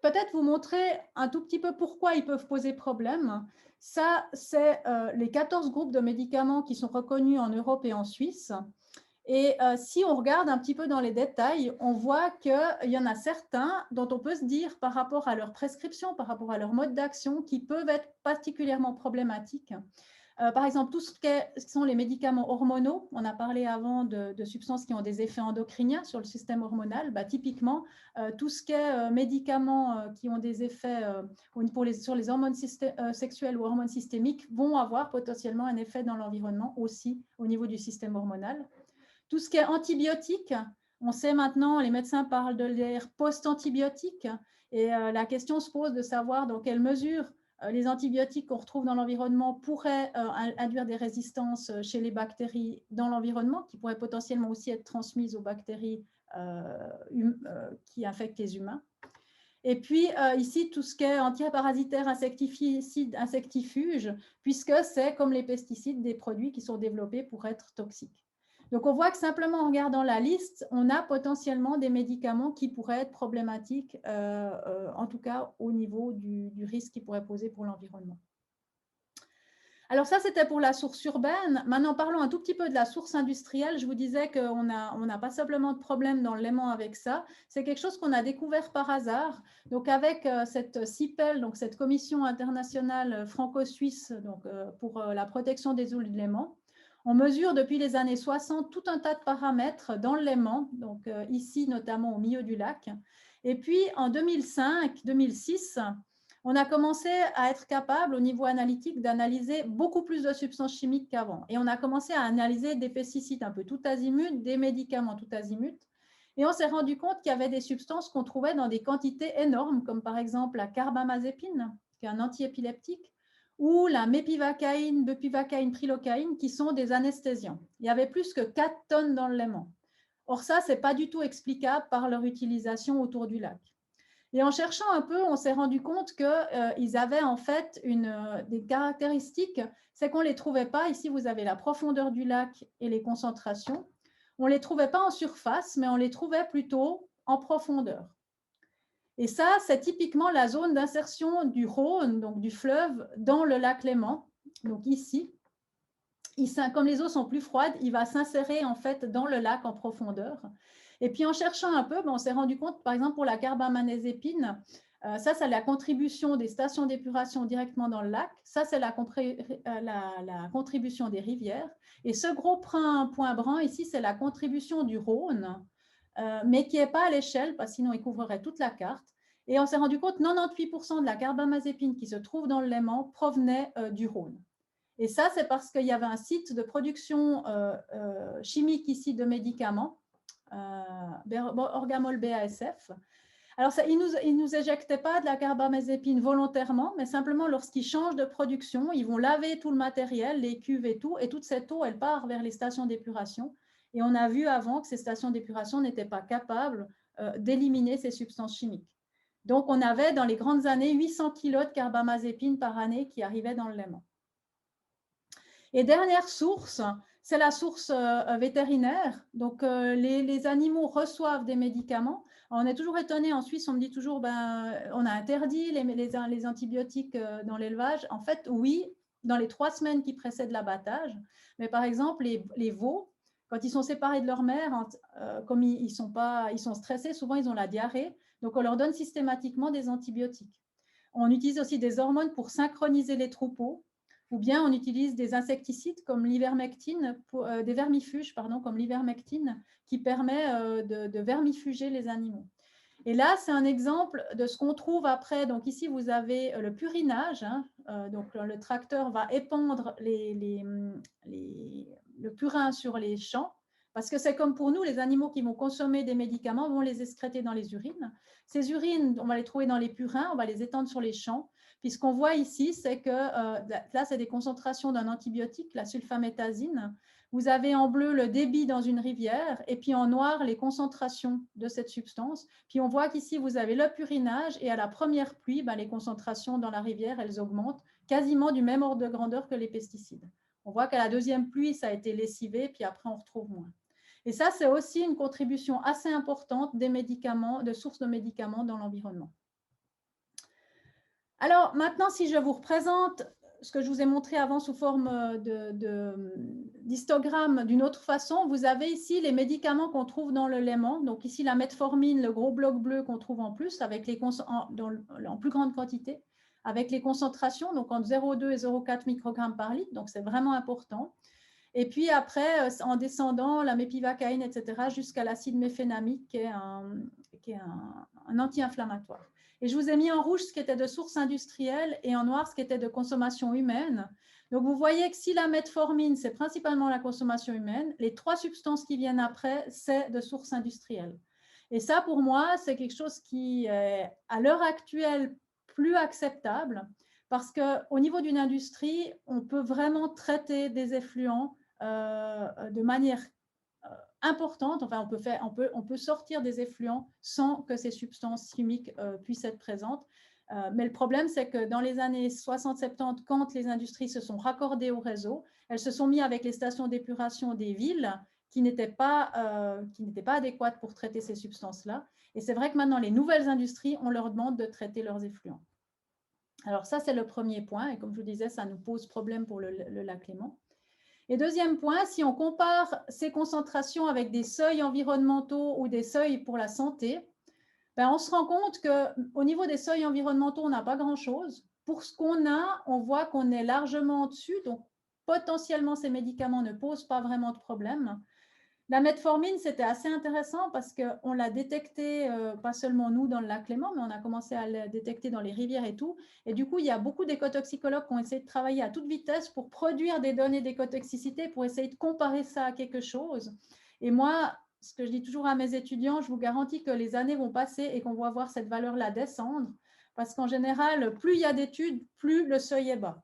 Peut-être vous montrer un tout petit peu pourquoi ils peuvent poser problème. Ça, c'est les 14 groupes de médicaments qui sont reconnus en Europe et en Suisse. Et si on regarde un petit peu dans les détails, on voit qu'il y en a certains dont on peut se dire par rapport à leur prescription, par rapport à leur mode d'action, qui peuvent être particulièrement problématiques. Par exemple, tout ce qui sont les médicaments hormonaux, on a parlé avant de substances qui ont des effets endocriniens sur le système hormonal. Typiquement, tout ce qui est médicaments qui ont des effets sur les hormones sexuelles ou hormones systémiques vont avoir potentiellement un effet dans l'environnement aussi au niveau du système hormonal. Tout ce qui est antibiotiques, on sait maintenant, les médecins parlent de l'ère post-antibiotique et la question se pose de savoir dans quelle mesure les antibiotiques qu'on retrouve dans l'environnement pourraient induire des résistances chez les bactéries dans l'environnement, qui pourraient potentiellement aussi être transmises aux bactéries qui infectent les humains. Et puis ici, tout ce qui est antiparasitaire, insecticide, insectifuge, puisque c'est comme les pesticides, des produits qui sont développés pour être toxiques. Donc, on voit que simplement en regardant la liste, on a potentiellement des médicaments qui pourraient être problématiques, en tout cas au niveau du risque qu'ils pourraient poser pour l'environnement. Alors ça, c'était pour la source urbaine. Maintenant, parlons un tout petit peu de la source industrielle. Je vous disais qu'on n'a pas simplement de problème dans le Léman avec ça. C'est quelque chose qu'on a découvert par hasard. Donc avec cette CIPEL, donc cette commission internationale franco-suisse pour la protection des eaux du Léman, on mesure depuis les années 60 tout un tas de paramètres dans le Léman, donc ici notamment au milieu du lac. Et puis en 2005-2006, on a commencé à être capable, au niveau analytique, d'analyser beaucoup plus de substances chimiques qu'avant. Et on a commencé à analyser des pesticides un peu tout azimut, des médicaments tout azimut. Et on s'est rendu compte qu'il y avait des substances qu'on trouvait dans des quantités énormes, comme par exemple la carbamazépine, qui est un antiépileptique, ou la mépivacaïne, bupivacaïne, prilocaïne, qui sont des anesthésiants. Il y avait plus que 4 tonnes dans le Léman. Or ça, ce n'est pas du tout explicable par leur utilisation autour du lac. Et en cherchant un peu, on s'est rendu compte qu'ils avaient en fait des caractéristiques, c'est qu'on ne les trouvait pas. Ici, vous avez la profondeur du lac et les concentrations. On ne les trouvait pas en surface, mais on les trouvait plutôt en profondeur. Et ça, c'est typiquement la zone d'insertion du Rhône, donc du fleuve, dans le lac Léman. Donc ici, comme les eaux sont plus froides, il va s'insérer en fait dans le lac en profondeur. Et puis en cherchant un peu, on s'est rendu compte, par exemple pour la carbamazépine, ça c'est la contribution des stations d'épuration directement dans le lac, ça c'est la contribution des rivières, et ce gros point brun ici, c'est la contribution du Rhône, mais qui n'est pas à l'échelle, parce que sinon il couvrirait toute la carte. Et on s'est rendu compte que 98% de la carbamazépine qui se trouve dans le Léman provenait du Rhône. Et ça, c'est parce qu'il y avait un site de production chimique ici de médicaments, Orgamol BASF. Alors, ça, ils nous éjectaient pas de la carbamazépine volontairement, mais simplement lorsqu'ils changent de production, ils vont laver tout le matériel, les cuves et tout, et toute cette eau, elle part vers les stations d'épuration. Et on a vu avant que ces stations d'épuration n'étaient pas capables d'éliminer ces substances chimiques. Donc, on avait dans les grandes années 800 kg de carbamazépine par année qui arrivaient dans le Léman. Et dernière source, c'est la source vétérinaire. Donc, les animaux reçoivent des médicaments. On est toujours étonné, en Suisse, on me dit toujours, on a interdit les antibiotiques dans l'élevage. En fait, oui, dans les 3 semaines qui précèdent l'abattage. Mais par exemple, les veaux, quand ils sont séparés de leur mère, comme ils sont stressés, souvent ils ont la diarrhée. Donc, on leur donne systématiquement des antibiotiques. On utilise aussi des hormones pour synchroniser les troupeaux. Ou bien on utilise des insecticides comme l'ivermectine, des vermifuges comme l'ivermectine, qui permet de vermifuger les animaux. Et là, c'est un exemple de ce qu'on trouve après. Donc ici, vous avez le purinage. Donc le tracteur va épandre le purin sur les champs. Parce que c'est comme pour nous, les animaux qui vont consommer des médicaments vont les excréter dans les urines. Ces urines, on va les trouver dans les purins, on va les étendre sur les champs. Puis ce qu'on voit ici, c'est que là, c'est des concentrations d'un antibiotique, la sulfaméthazine. Vous avez en bleu le débit dans une rivière et puis en noir les concentrations de cette substance. Puis on voit qu'ici, vous avez le purinage et à la première pluie, les concentrations dans la rivière, elles augmentent quasiment du même ordre de grandeur que les pesticides. On voit qu'à la deuxième pluie, ça a été lessivé, puis après, on retrouve moins. Et ça, c'est aussi une contribution assez importante des médicaments, de sources de médicaments dans l'environnement. Alors maintenant, si je vous représente ce que je vous ai montré avant sous forme d'histogramme d'une autre façon, vous avez ici les médicaments qu'on trouve dans le Léman. Donc ici, la metformine, le gros bloc bleu qu'on trouve en plus, avec en plus grande quantité, avec les concentrations, donc entre 0,2 et 0,4 microgrammes par litre. Donc c'est vraiment important. Et puis après, en descendant, la mépivacaïne, etc., jusqu'à l'acide méphénamique, qui est un anti-inflammatoire. Et je vous ai mis en rouge ce qui était de source industrielle et en noir ce qui était de consommation humaine. Donc, vous voyez que si la metformine, c'est principalement la consommation humaine, les 3 substances qui viennent après, c'est de source industrielle. Et ça, pour moi, c'est quelque chose qui est, à l'heure actuelle, plus acceptable parce qu'au niveau d'une industrie, on peut vraiment traiter des effluents de manière importante. Enfin, on peut sortir des effluents sans que ces substances chimiques puissent être présentes. Mais le problème, c'est que dans les années 60-70, quand les industries se sont raccordées au réseau, elles se sont mises avec les stations d'épuration des villes qui n'étaient pas adéquates pour traiter ces substances-là. Et c'est vrai que maintenant, les nouvelles industries, on leur demande de traiter leurs effluents. Alors ça, c'est le premier point. Et comme je vous disais, ça nous pose problème pour le lac Léman. Et deuxième point, si on compare ces concentrations avec des seuils environnementaux ou des seuils pour la santé, ben, on se rend compte qu'au niveau des seuils environnementaux, on n'a pas grand-chose. Pour ce qu'on a, on voit qu'on est largement au-dessus. Donc, potentiellement, ces médicaments ne posent pas vraiment de problème. La metformine, c'était assez intéressant parce qu'on l'a détecté, pas seulement nous dans le lac Léman, mais on a commencé à le détecter dans les rivières et tout. Et du coup, il y a beaucoup d'écotoxicologues qui ont essayé de travailler à toute vitesse pour produire des données d'écotoxicité, pour essayer de comparer ça à quelque chose. Et moi, ce que je dis toujours à mes étudiants, je vous garantis que les années vont passer et qu'on va voir cette valeur-là descendre. Parce qu'en général, plus il y a d'études, plus le seuil est bas.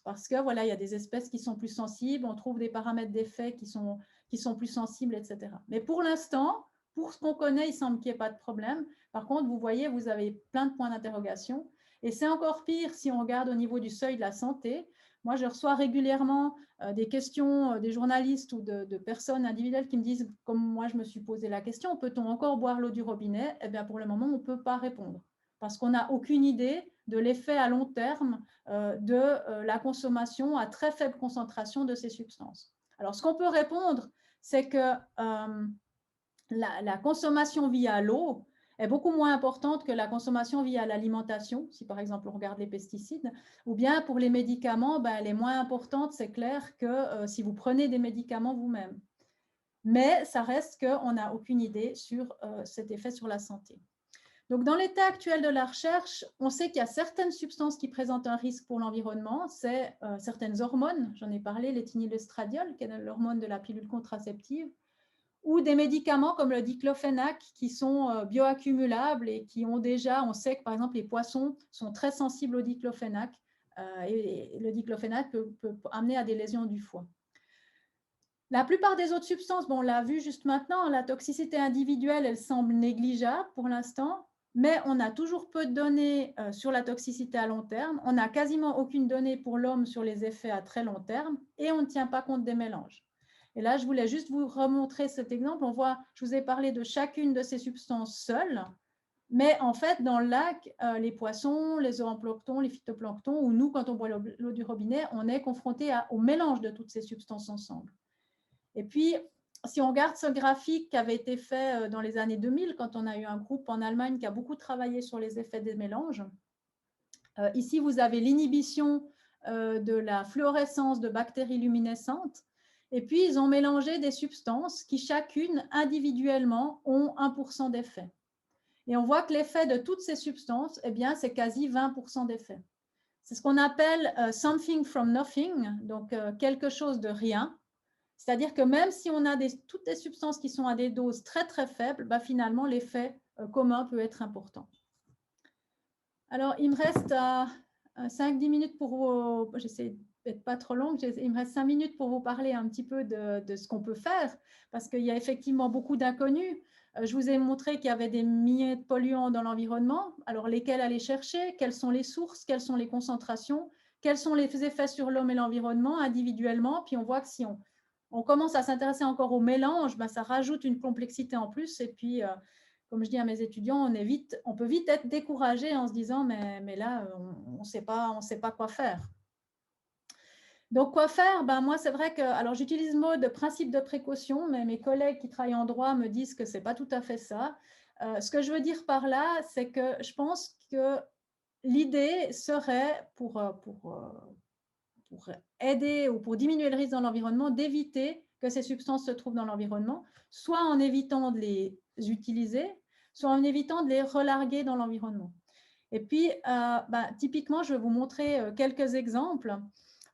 Parce que voilà, il y a des espèces qui sont plus sensibles, on trouve des paramètres d'effet qui sont plus sensibles, etc. Mais pour l'instant, pour ce qu'on connaît, il semble qu'il n'y ait pas de problème. Par contre, vous voyez, vous avez plein de points d'interrogation. Et c'est encore pire si on regarde au niveau du seuil de la santé. Moi, je reçois régulièrement des questions des journalistes ou de personnes individuelles qui me disent, comme moi, je me suis posé la question, peut-on encore boire l'eau du robinet? Eh bien, pour le moment, on ne peut pas répondre parce qu'on n'a aucune idée de l'effet à long terme de la consommation à très faible concentration de ces substances. Alors, ce qu'on peut répondre, c'est que la consommation via l'eau est beaucoup moins importante que la consommation via l'alimentation, si par exemple on regarde les pesticides, ou bien pour les médicaments, ben, elle est moins importante, c'est clair, que si vous prenez des médicaments vous-même. Mais ça reste qu'on n'a aucune idée sur cet effet sur la santé. Donc, dans l'état actuel de la recherche, on sait qu'il y a certaines substances qui présentent un risque pour l'environnement. C'est certaines hormones, j'en ai parlé, l'éthénylestradiol, qui est l'hormone de la pilule contraceptive, ou des médicaments comme le diclofénac qui sont bioaccumulables et qui ont déjà, on sait que par exemple les poissons sont très sensibles au diclofénac et le diclofénac peut amener à des lésions du foie. La plupart des autres substances, bon, on l'a vu juste maintenant, la toxicité individuelle, elle semble négligeable pour l'instant, mais on a toujours peu de données sur la toxicité à long terme. On n'a quasiment aucune donnée pour l'homme sur les effets à très long terme et on ne tient pas compte des mélanges. Et là, je voulais juste vous remontrer cet exemple. On voit, je vous ai parlé de chacune de ces substances seules, mais en fait, dans le lac, les poissons, les zooplanctons, les phytoplanctons, ou nous, quand on boit l'eau du robinet, on est confronté au mélange de toutes ces substances ensemble. Et puis, si on regarde ce graphique qui avait été fait dans les années 2000, quand on a eu un groupe en Allemagne qui a beaucoup travaillé sur les effets des mélanges, ici, vous avez l'inhibition de la fluorescence de bactéries luminescentes. Et puis, ils ont mélangé des substances qui, chacune, individuellement, ont 1% d'effet. Et on voit que l'effet de toutes ces substances, eh bien, c'est quasi 20% d'effet. C'est ce qu'on appelle something from nothing, donc quelque chose de rien. C'est-à-dire que même si on a toutes les substances qui sont à des doses très, très faibles, bah, finalement, l'effet commun peut être important. Alors, il me reste 5-10 minutes pour j'essaie d'être pas trop longue, il me reste 5 minutes pour vous parler un petit peu de ce qu'on peut faire, parce qu'il y a effectivement beaucoup d'inconnus. Je vous ai montré qu'il y avait des milliers de polluants dans l'environnement. Alors, lesquels aller chercher? Quelles sont les sources? Quelles sont les concentrations? Quels sont les effets sur l'homme et l'environnement individuellement? Puis, on voit que si on commence à s'intéresser encore au mélange, ben, ça rajoute une complexité en plus. Et puis, comme je dis à mes étudiants, on peut vite être découragé en se disant mais là, on ne sait pas quoi faire. Donc, quoi faire? Ben, moi, c'est vrai que alors j'utilise le mot de principe de précaution, mais mes collègues qui travaillent en droit me disent que ce n'est pas tout à fait ça. Ce que je veux dire par là, c'est que je pense que l'idée serait pour aider ou pour diminuer le risque dans l'environnement, d'éviter que ces substances se trouvent dans l'environnement, soit en évitant de les utiliser, soit en évitant de les relarguer dans l'environnement. Et puis, typiquement, je vais vous montrer quelques exemples.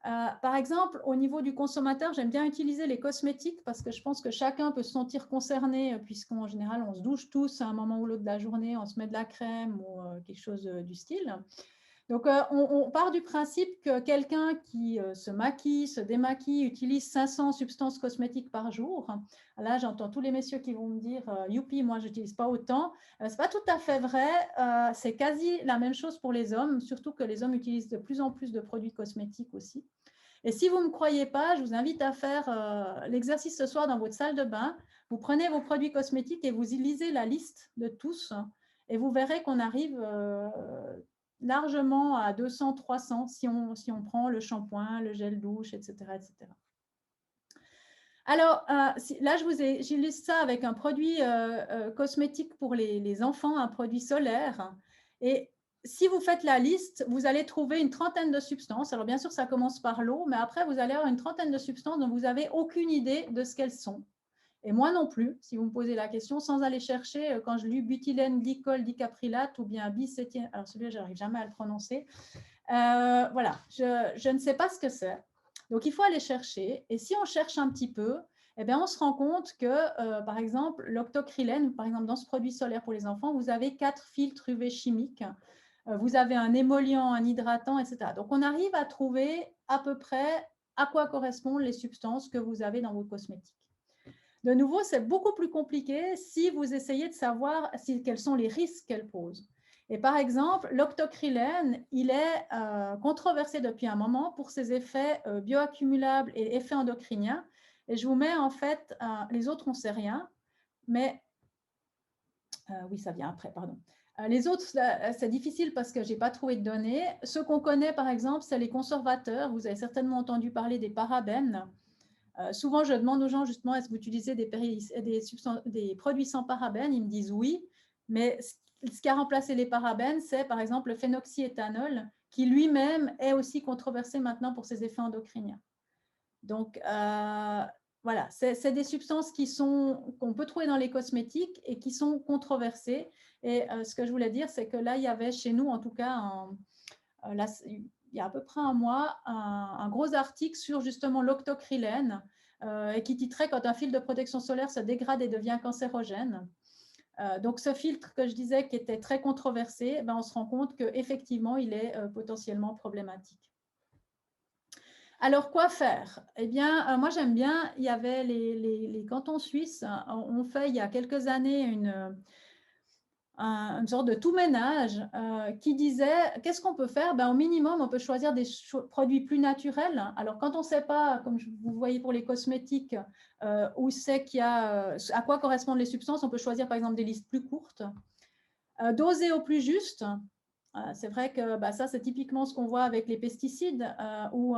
Par exemple, au niveau du consommateur, j'aime bien utiliser les cosmétiques parce que je pense que chacun peut se sentir concerné puisqu'en général, on se douche tous à un moment ou l'autre de la journée, on se met de la crème ou quelque chose du style. Donc, on part du principe que quelqu'un qui se maquille, se démaquille, utilise 500 substances cosmétiques par jour. Là, j'entends tous les messieurs qui vont me dire « Youpi, moi, je n'utilise pas autant ». Ce n'est pas tout à fait vrai. C'est quasi la même chose pour les hommes, surtout que les hommes utilisent de plus en plus de produits cosmétiques aussi. Et si vous ne me croyez pas, je vous invite à faire l'exercice ce soir dans votre salle de bain. Vous prenez vos produits cosmétiques et vous lisez la liste de tous et vous verrez qu'on arrive largement à 200, 300 si on prend le shampoing, le gel douche, etc. etc. Alors, là, j'illustre ça avec un produit cosmétique pour les enfants, un produit solaire. Et si vous faites la liste, vous allez trouver une trentaine de substances. Alors, bien sûr, ça commence par l'eau, mais après, vous allez avoir une trentaine de substances dont vous n'avez aucune idée de ce qu'elles sont. Et moi non plus, si vous me posez la question, sans aller chercher, quand je lis butylène, glycol, dicaprilate ou bien bicétiène, alors celui-là, je n'arrive jamais à le prononcer. Voilà, je ne sais pas ce que c'est. Donc, il faut aller chercher. Et si on cherche un petit peu, eh bien, on se rend compte que, par exemple, l'octocrylène, par exemple, dans ce produit solaire pour les enfants, vous avez 4 filtres UV chimiques. Vous avez un émollient, un hydratant, etc. Donc, on arrive à trouver à peu près à quoi correspondent les substances que vous avez dans vos cosmétiques. De nouveau, c'est beaucoup plus compliqué si vous essayez de savoir quels sont les risques qu'elle pose. Et par exemple, l'octocrylène, il est controversé depuis un moment pour ses effets bioaccumulables et effets endocriniens. Et je vous mets en fait, les autres, on ne sait rien, mais oui, ça vient après, pardon. Les autres, c'est difficile parce que je n'ai pas trouvé de données. Ceux qu'on connaît, par exemple, c'est les conservateurs. Vous avez certainement entendu parler des parabènes. Souvent, je demande aux gens justement, est-ce que vous utilisez des produits sans parabènes? Ils me disent oui, mais ce qui a remplacé les parabènes, c'est par exemple le phénoxyéthanol, qui lui-même est aussi controversé maintenant pour ses effets endocriniens. Donc, voilà, c'est des substances qu'on peut trouver dans les cosmétiques et qui sont controversées. Et ce que je voulais dire, c'est que là, il y avait chez nous, en tout cas, il y a à peu près un mois, un gros article sur justement l'octocrylène et qui titrait « Quand un fil de protection solaire se dégrade et devient cancérogène ». Donc, ce filtre que je disais qui était très controversé, ben, on se rend compte qu'effectivement, il est potentiellement problématique. Alors, quoi faire? Eh bien, moi, j'aime bien, il y avait les cantons suisses ont fait il y a quelques années une sorte de tout ménage qui disait qu'est-ce qu'on peut faire? Ben, au minimum, on peut choisir des produits plus naturels. Alors, quand on ne sait pas, comme vous voyez pour les cosmétiques, où c'est qu'il y a, à quoi correspondent les substances, on peut choisir par exemple des listes plus courtes. Doser au plus juste. C'est vrai que ça, c'est typiquement ce qu'on voit avec les pesticides, où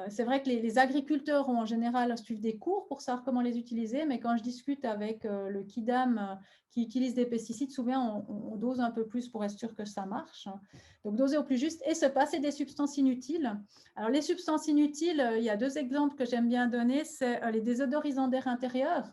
c'est vrai que les agriculteurs ont en général suivent des cours pour savoir comment les utiliser, mais quand je discute avec le Kidam qui utilise des pesticides, souvent on dose un peu plus pour être sûr que ça marche. Donc doser au plus juste et se passer des substances inutiles. Alors les substances inutiles, il y a 2 exemples que j'aime bien donner, c'est les désodorisants d'air intérieur.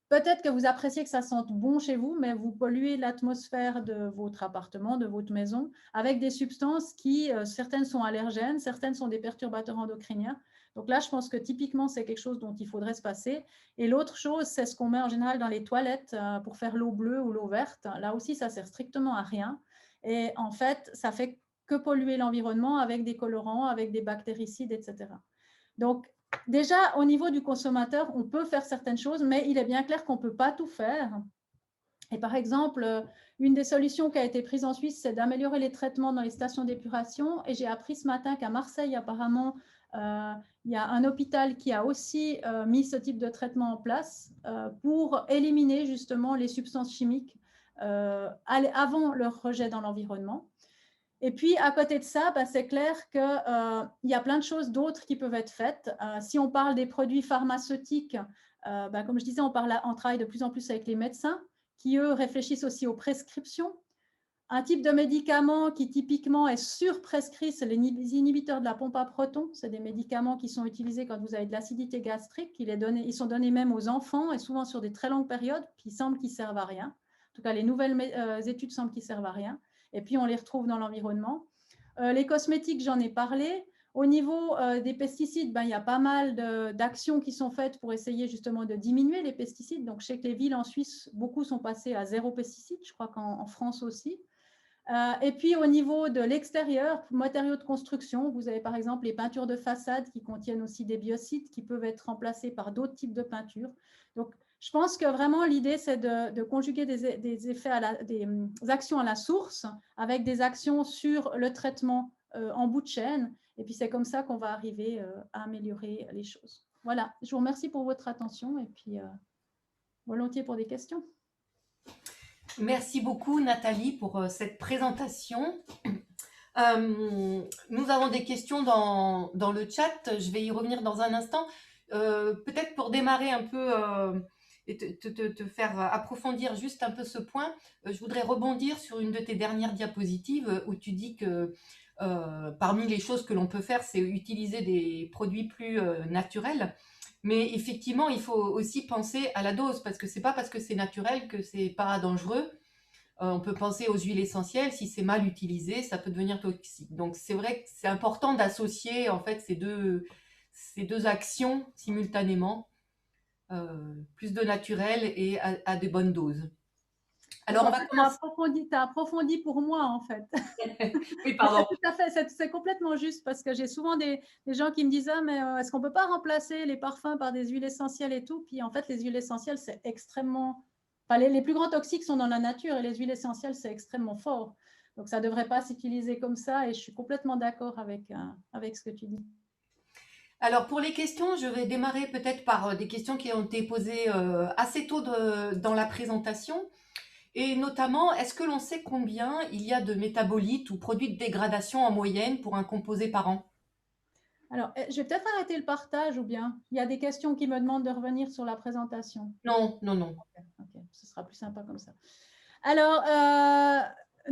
Peut-être que vous appréciez que ça sente bon chez vous, mais vous polluez l'atmosphère de votre appartement, de votre maison, avec des substances qui, certaines sont allergènes, certaines sont des perturbateurs endocriniens. Donc là, je pense que typiquement, c'est quelque chose dont il faudrait se passer. Et l'autre chose, c'est ce qu'on met en général dans les toilettes pour faire l'eau bleue ou l'eau verte. Là aussi, ça sert strictement à rien. Et en fait, ça fait que polluer l'environnement avec des colorants, avec des bactéricides, etc. Donc, déjà, au niveau du consommateur, on peut faire certaines choses, mais il est bien clair qu'on ne peut pas tout faire. Et par exemple, une des solutions qui a été prise en Suisse, c'est d'améliorer les traitements dans les stations d'épuration. Et j'ai appris ce matin qu'à Marseille, apparemment, il y a un hôpital qui a aussi mis ce type de traitement en place pour éliminer justement les substances chimiques avant leur rejet dans l'environnement. Et puis, à côté de ça, c'est clair qu'il y a plein de choses d'autres qui peuvent être faites. Si on parle des produits pharmaceutiques, comme je disais, on travaille de plus en plus avec les médecins qui, eux, réfléchissent aussi aux prescriptions. Un type de médicament qui, typiquement, est surprescrit, c'est les inhibiteurs de la pompe à protons. C'est des médicaments qui sont utilisés quand vous avez de l'acidité gastrique. Ils sont donnés même aux enfants et souvent sur des très longues périodes qui semblent qu'ils ne servent à rien. En tout cas, les nouvelles études semblent qu'ils servent à rien. Et puis, on les retrouve dans l'environnement. Les cosmétiques, j'en ai parlé. Au niveau des pesticides, il y a pas mal d'actions qui sont faites pour essayer justement de diminuer les pesticides. Donc, je sais que les villes en Suisse, beaucoup sont passées à 0 pesticide. Je crois qu'en France aussi. Et puis, au niveau de l'extérieur, matériaux de construction, vous avez par exemple les peintures de façade qui contiennent aussi des biocides qui peuvent être remplacés par d'autres types de peintures. Donc, je pense que vraiment l'idée, c'est de conjuguer des effets des actions à la source avec des actions sur le traitement en bout de chaîne. Et puis, c'est comme ça qu'on va arriver à améliorer les choses. Voilà, je vous remercie pour votre attention et puis volontiers pour des questions. Merci beaucoup, Nathalie, pour cette présentation. Nous avons des questions dans le chat. Je vais y revenir dans un instant. Peut-être pour démarrer un peu et te faire approfondir juste un peu ce point, je voudrais rebondir sur une de tes dernières diapositives où tu dis que parmi les choses que l'on peut faire, c'est utiliser des produits plus naturels. Mais effectivement, il faut aussi penser à la dose parce que c'est pas parce que c'est naturel que c'est pas dangereux. On peut penser aux huiles essentielles, si c'est mal utilisé, ça peut devenir toxique. Donc c'est vrai que c'est important d'associer en fait ces deux actions simultanément, plus de naturel et à de bonnes doses. Alors on va commencer. Tu as approfondi pour moi, en fait. Oui, pardon. Tout à fait, c'est complètement juste parce que j'ai souvent des gens qui me disent ah, mais est-ce qu'on ne peut pas remplacer les parfums par des huiles essentielles et tout? Puis en fait, les huiles essentielles, c'est extrêmement. Enfin, les plus grands toxiques sont dans la nature et les huiles essentielles, c'est extrêmement fort. Donc, ça ne devrait pas s'utiliser comme ça et je suis complètement d'accord avec ce que tu dis. Alors pour les questions, je vais démarrer peut-être par des questions qui ont été posées assez tôt dans la présentation. Et notamment, est-ce que l'on sait combien il y a de métabolites ou produits de dégradation en moyenne pour un composé par an? Alors, je vais peut-être arrêter le partage ou bien il y a des questions qui me demandent de revenir sur la présentation. Non, non, non. Ok, ce sera plus sympa comme ça. Alors,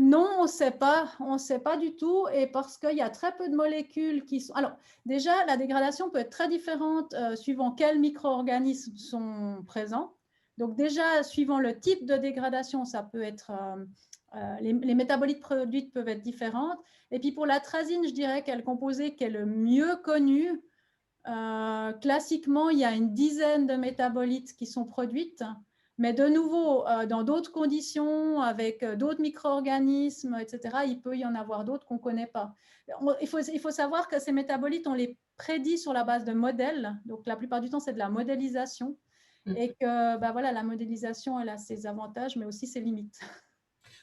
non, on ne sait pas du tout, et parce qu'il y a très peu de molécules qui sont. Alors, déjà, la dégradation peut être très différente suivant quels micro-organismes sont présents. Donc, déjà, suivant le type de dégradation, ça peut être. Les métabolites produites peuvent être différentes. Et puis, pour la trazine, je dirais qu'elle composé qui est le mieux connu. Classiquement, il y a une dizaine de métabolites qui sont produites. Mais de nouveau, dans d'autres conditions, avec d'autres micro-organismes, etc., il peut y en avoir d'autres qu'on ne connaît pas. Il faut savoir que ces métabolites, on les prédit sur la base de modèles. Donc, la plupart du temps, c'est de la modélisation. Et que voilà, la modélisation, elle a ses avantages, mais aussi ses limites.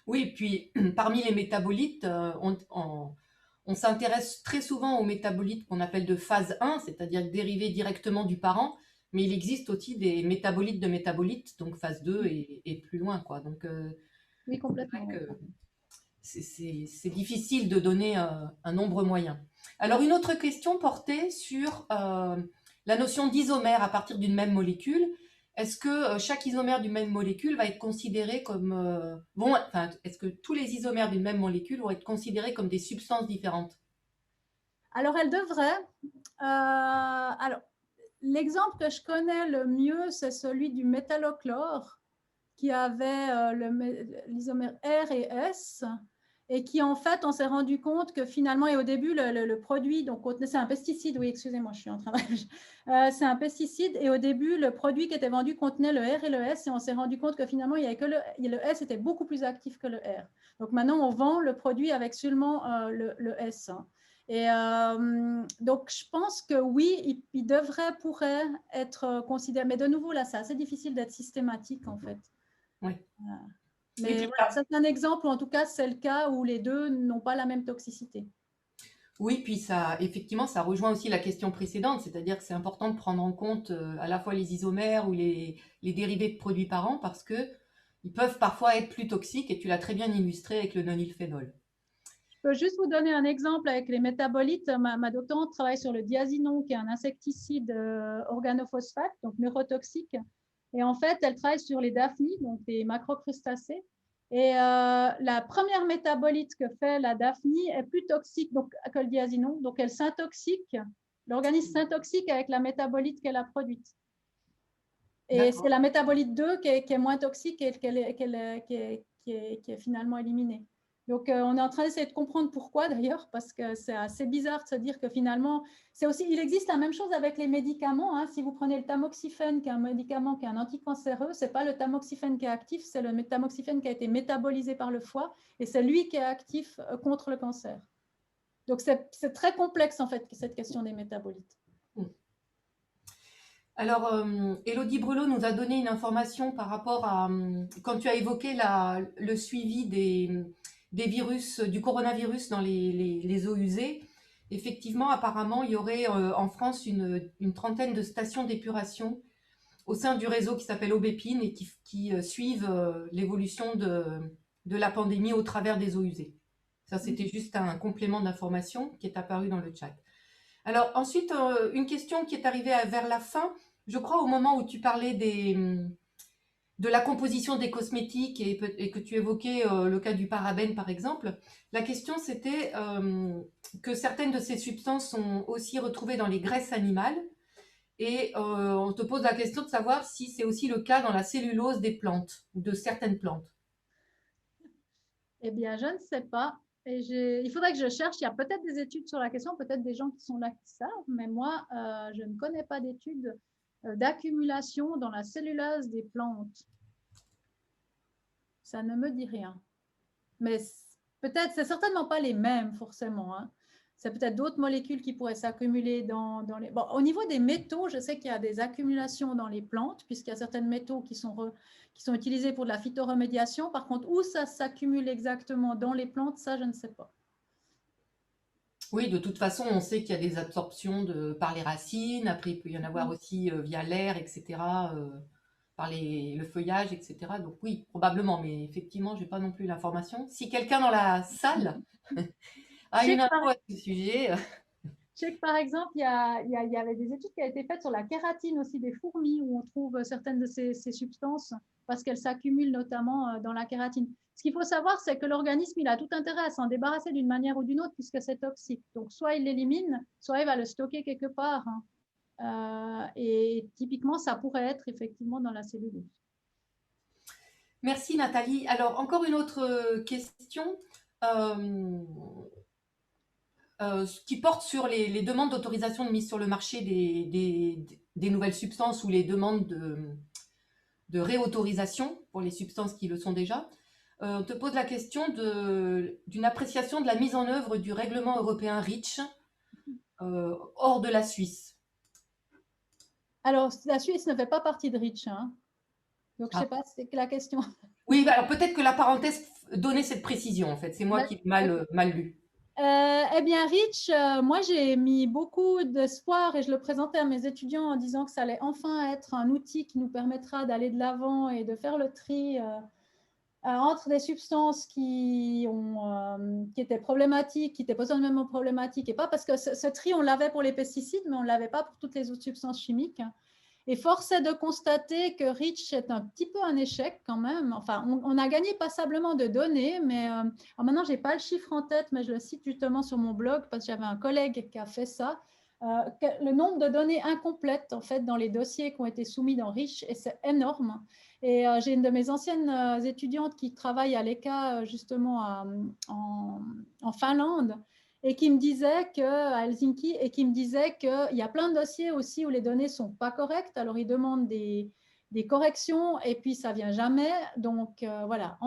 Oui, puis parmi les métabolites, on s'intéresse très souvent aux métabolites qu'on appelle de phase 1, c'est-à-dire dérivés directement du parent, mais il existe aussi des métabolites de métabolites, donc phase 2 et plus loin, quoi. Donc, oui, complètement. c'est difficile de donner un nombre moyen. Alors, une autre question portait sur la notion d'isomère à partir d'une même molécule. Est-ce que chaque isomère d'une même molécule va être considéré comme est-ce que tous les isomères d'une même molécule vont être considérés comme des substances différentes? Alors, elle devrait. Alors, l'exemple que je connais le mieux, c'est celui du métallochlore, qui avait l'isomère R et S, et qui, en fait, on s'est rendu compte que finalement, et au début, le produit, donc c'est un pesticide, oui, excusez-moi, je suis en train de... c'est un pesticide, et au début, le produit qui était vendu contenait le R et le S, et on s'est rendu compte que finalement, il y avait que le S était beaucoup plus actif que le R. Donc maintenant, on vend le produit avec seulement le S. Et donc, je pense que oui, pourrait être considéré, mais de nouveau, là, c'est assez difficile d'être systématique, en fait. Oui. Mais voilà, ça c'est un exemple, ou en tout cas, c'est le cas où les deux n'ont pas la même toxicité. Oui, puis ça, effectivement, ça rejoint aussi la question précédente, c'est-à-dire que c'est important de prendre en compte à la fois les isomères ou les dérivés de produits par an parce que ils peuvent parfois être plus toxiques et tu l'as très bien illustré avec le nonylphénol. Je peux juste vous donner un exemple avec les métabolites. Ma doctorante travaille sur le diazinon, qui est un insecticide organophosphate, donc neurotoxique. Et en fait, elle travaille sur les daphnies, donc des macrocrustacés. Et la première métabolite que fait la daphnie est plus toxique que le diazinon. Donc, elle s'intoxique. L'organisme s'intoxique avec la métabolite qu'elle a produite. Et c'est la métabolite 2 qui est moins toxique et qui est finalement éliminée. Donc, on est en train d'essayer de comprendre pourquoi d'ailleurs, parce que c'est assez bizarre de se dire que finalement, c'est aussi, il existe la même chose avec les médicaments. Hein. Si vous prenez le tamoxifène, qui est un médicament qui est un anticancéreux, ce n'est pas le tamoxifène qui est actif, c'est le tamoxifène qui a été métabolisé par le foie et c'est lui qui est actif contre le cancer. Donc, c'est très complexe en fait, cette question des métabolites. Alors, Élodie Brelot nous a donné une information par rapport à, quand tu as évoqué le suivi des virus, du coronavirus dans les eaux usées. Effectivement, apparemment, il y aurait en France une trentaine de stations d'épuration au sein du réseau qui s'appelle Aubépine et qui suivent l'évolution de la pandémie au travers des eaux usées. Ça, c'était juste un complément d'information qui est apparu dans le chat. Alors ensuite, une question qui est arrivée vers la fin, je crois au moment où tu parlais de la composition des cosmétiques et que tu évoquais le cas du parabène par exemple. La question c'était que certaines de ces substances sont aussi retrouvées dans les graisses animales et on te pose la question de savoir si c'est aussi le cas dans la cellulose des plantes ou de certaines plantes. Eh bien, je ne sais pas. Et il faudrait que je cherche. Il y a peut-être des études sur la question, peut-être des gens qui sont là qui savent, mais moi, je ne connais pas d'études d'accumulation dans la cellulose des plantes. Ça ne me dit rien. Mais peut-être, c'est certainement pas les mêmes forcément. Hein. C'est peut-être d'autres molécules qui pourraient s'accumuler dans les... Bon, au niveau des métaux, je sais qu'il y a des accumulations dans les plantes, puisqu'il y a certains métaux qui sont utilisés pour de la phytoremédiation. Par contre, où ça s'accumule exactement dans les plantes, ça, je ne sais pas. Oui, de toute façon, on sait qu'il y a des absorptions par les racines, après il peut y en avoir aussi via l'air, etc., par le feuillage, etc. Donc oui, probablement, mais effectivement, je n'ai pas non plus l'information. Si quelqu'un dans la salle a une info à ce sujet... Je sais que par exemple, il y avait des études qui ont été faites sur la kératine aussi des fourmis, où on trouve certaines de ces substances parce qu'elles s'accumulent notamment dans la kératine. Ce qu'il faut savoir, c'est que l'organisme, il a tout intérêt à s'en débarrasser d'une manière ou d'une autre puisque c'est toxique. Donc, soit il l'élimine, soit il va le stocker quelque part. Hein. Et typiquement, ça pourrait être effectivement dans la cellulose. Merci Nathalie. Alors, encore une autre question qui porte sur les demandes d'autorisation de mise sur le marché des nouvelles substances ou les demandes de réautorisation pour les substances qui le sont déjà. On te pose la question d'une appréciation de la mise en œuvre du règlement européen REACH hors de la Suisse. Alors, la Suisse ne fait pas partie de REACH. Hein. Donc, je ne sais pas, c'est la question. Oui, alors peut-être que la parenthèse donnait cette précision, en fait. C'est moi qui l'ai mal lu. Eh bien, Rich, moi, j'ai mis beaucoup d'espoir et je le présentais à mes étudiants en disant que ça allait enfin être un outil qui nous permettra d'aller de l'avant et de faire le tri entre des substances qui étaient problématiques, qui étaient potentiellement problématiques, et pas parce que ce tri, on l'avait pour les pesticides, mais on ne l'avait pas pour toutes les autres substances chimiques. Et force est de constater que REACH est un petit peu un échec quand même. Enfin, on a gagné passablement de données, mais maintenant, je n'ai pas le chiffre en tête, mais je le cite justement sur mon blog parce que j'avais un collègue qui a fait ça. Le nombre de données incomplètes en fait dans les dossiers qui ont été soumis dans REACH, et c'est énorme. Et j'ai une de mes anciennes étudiantes qui travaille à l'ECA justement en Finlande et qui me disait à Helsinki, et qui me disait qu'il y a plein de dossiers aussi où les données ne sont pas correctes. Alors, ils demandent des corrections et puis ça ne vient jamais. Donc, voilà,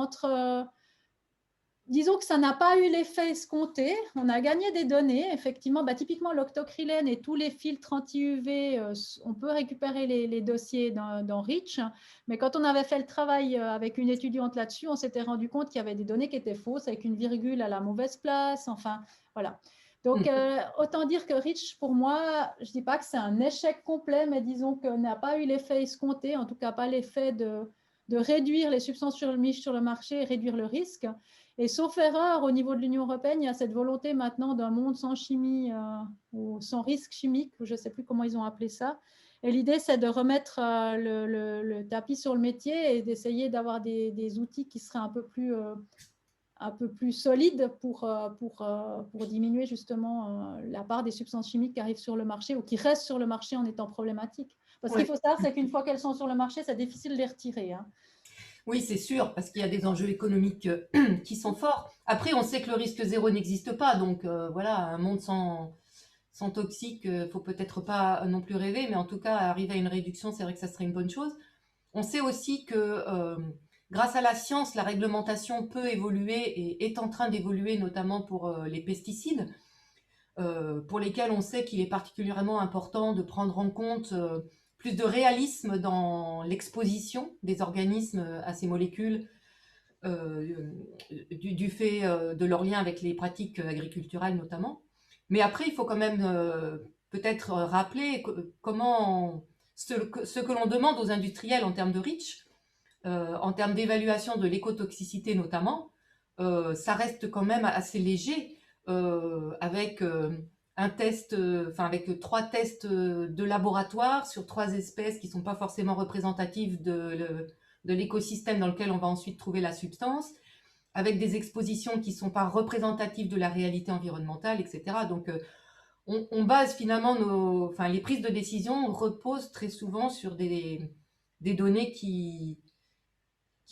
disons que ça n'a pas eu l'effet escompté. On a gagné des données. Effectivement, typiquement, l'octocrylène et tous les filtres anti-UV, on peut récupérer les dossiers dans REACH. Mais quand on avait fait le travail avec une étudiante là-dessus, on s'était rendu compte qu'il y avait des données qui étaient fausses avec une virgule à la mauvaise place. Enfin, voilà. Donc, autant dire que REACH, pour moi, je ne dis pas que c'est un échec complet, mais disons qu'on n'a pas eu l'effet escompté, en tout cas pas l'effet de réduire les substances mises sur le marché et réduire le risque. Et sauf erreur, au niveau de l'Union européenne, il y a cette volonté maintenant d'un monde sans chimie ou sans risque chimique, je ne sais plus comment ils ont appelé ça. Et l'idée, c'est de remettre le tapis sur le métier et d'essayer d'avoir des outils qui seraient un peu plus solides pour diminuer justement la part des substances chimiques qui arrivent sur le marché ou qui restent sur le marché en étant problématiques. Parce qu'il faut savoir, c'est qu'une fois qu'elles sont sur le marché, c'est difficile de les retirer. Hein. Oui, c'est sûr, parce qu'il y a des enjeux économiques qui sont forts. Après, on sait que le risque zéro n'existe pas, donc voilà, un monde sans toxique, faut peut-être pas non plus rêver, mais en tout cas, arriver à une réduction, c'est vrai que ça serait une bonne chose. On sait aussi que grâce à la science, la réglementation peut évoluer et est en train d'évoluer, notamment pour les pesticides, pour lesquels on sait qu'il est particulièrement important de prendre en compte plus de réalisme dans l'exposition des organismes à ces molécules, euh, du fait de leur lien avec les pratiques agriculturales notamment. Mais après, il faut quand même peut-être rappeler comment ce que l'on demande aux industriels en termes de REACH, en termes d'évaluation de l'écotoxicité notamment, ça reste quand même assez léger avec un test, enfin avec 3 tests de laboratoire sur 3 espèces qui ne sont pas forcément représentatives de l'écosystème dans lequel on va ensuite trouver la substance, avec des expositions qui ne sont pas représentatives de la réalité environnementale, etc. Donc on base finalement enfin les prises de décision reposent très souvent sur des données qui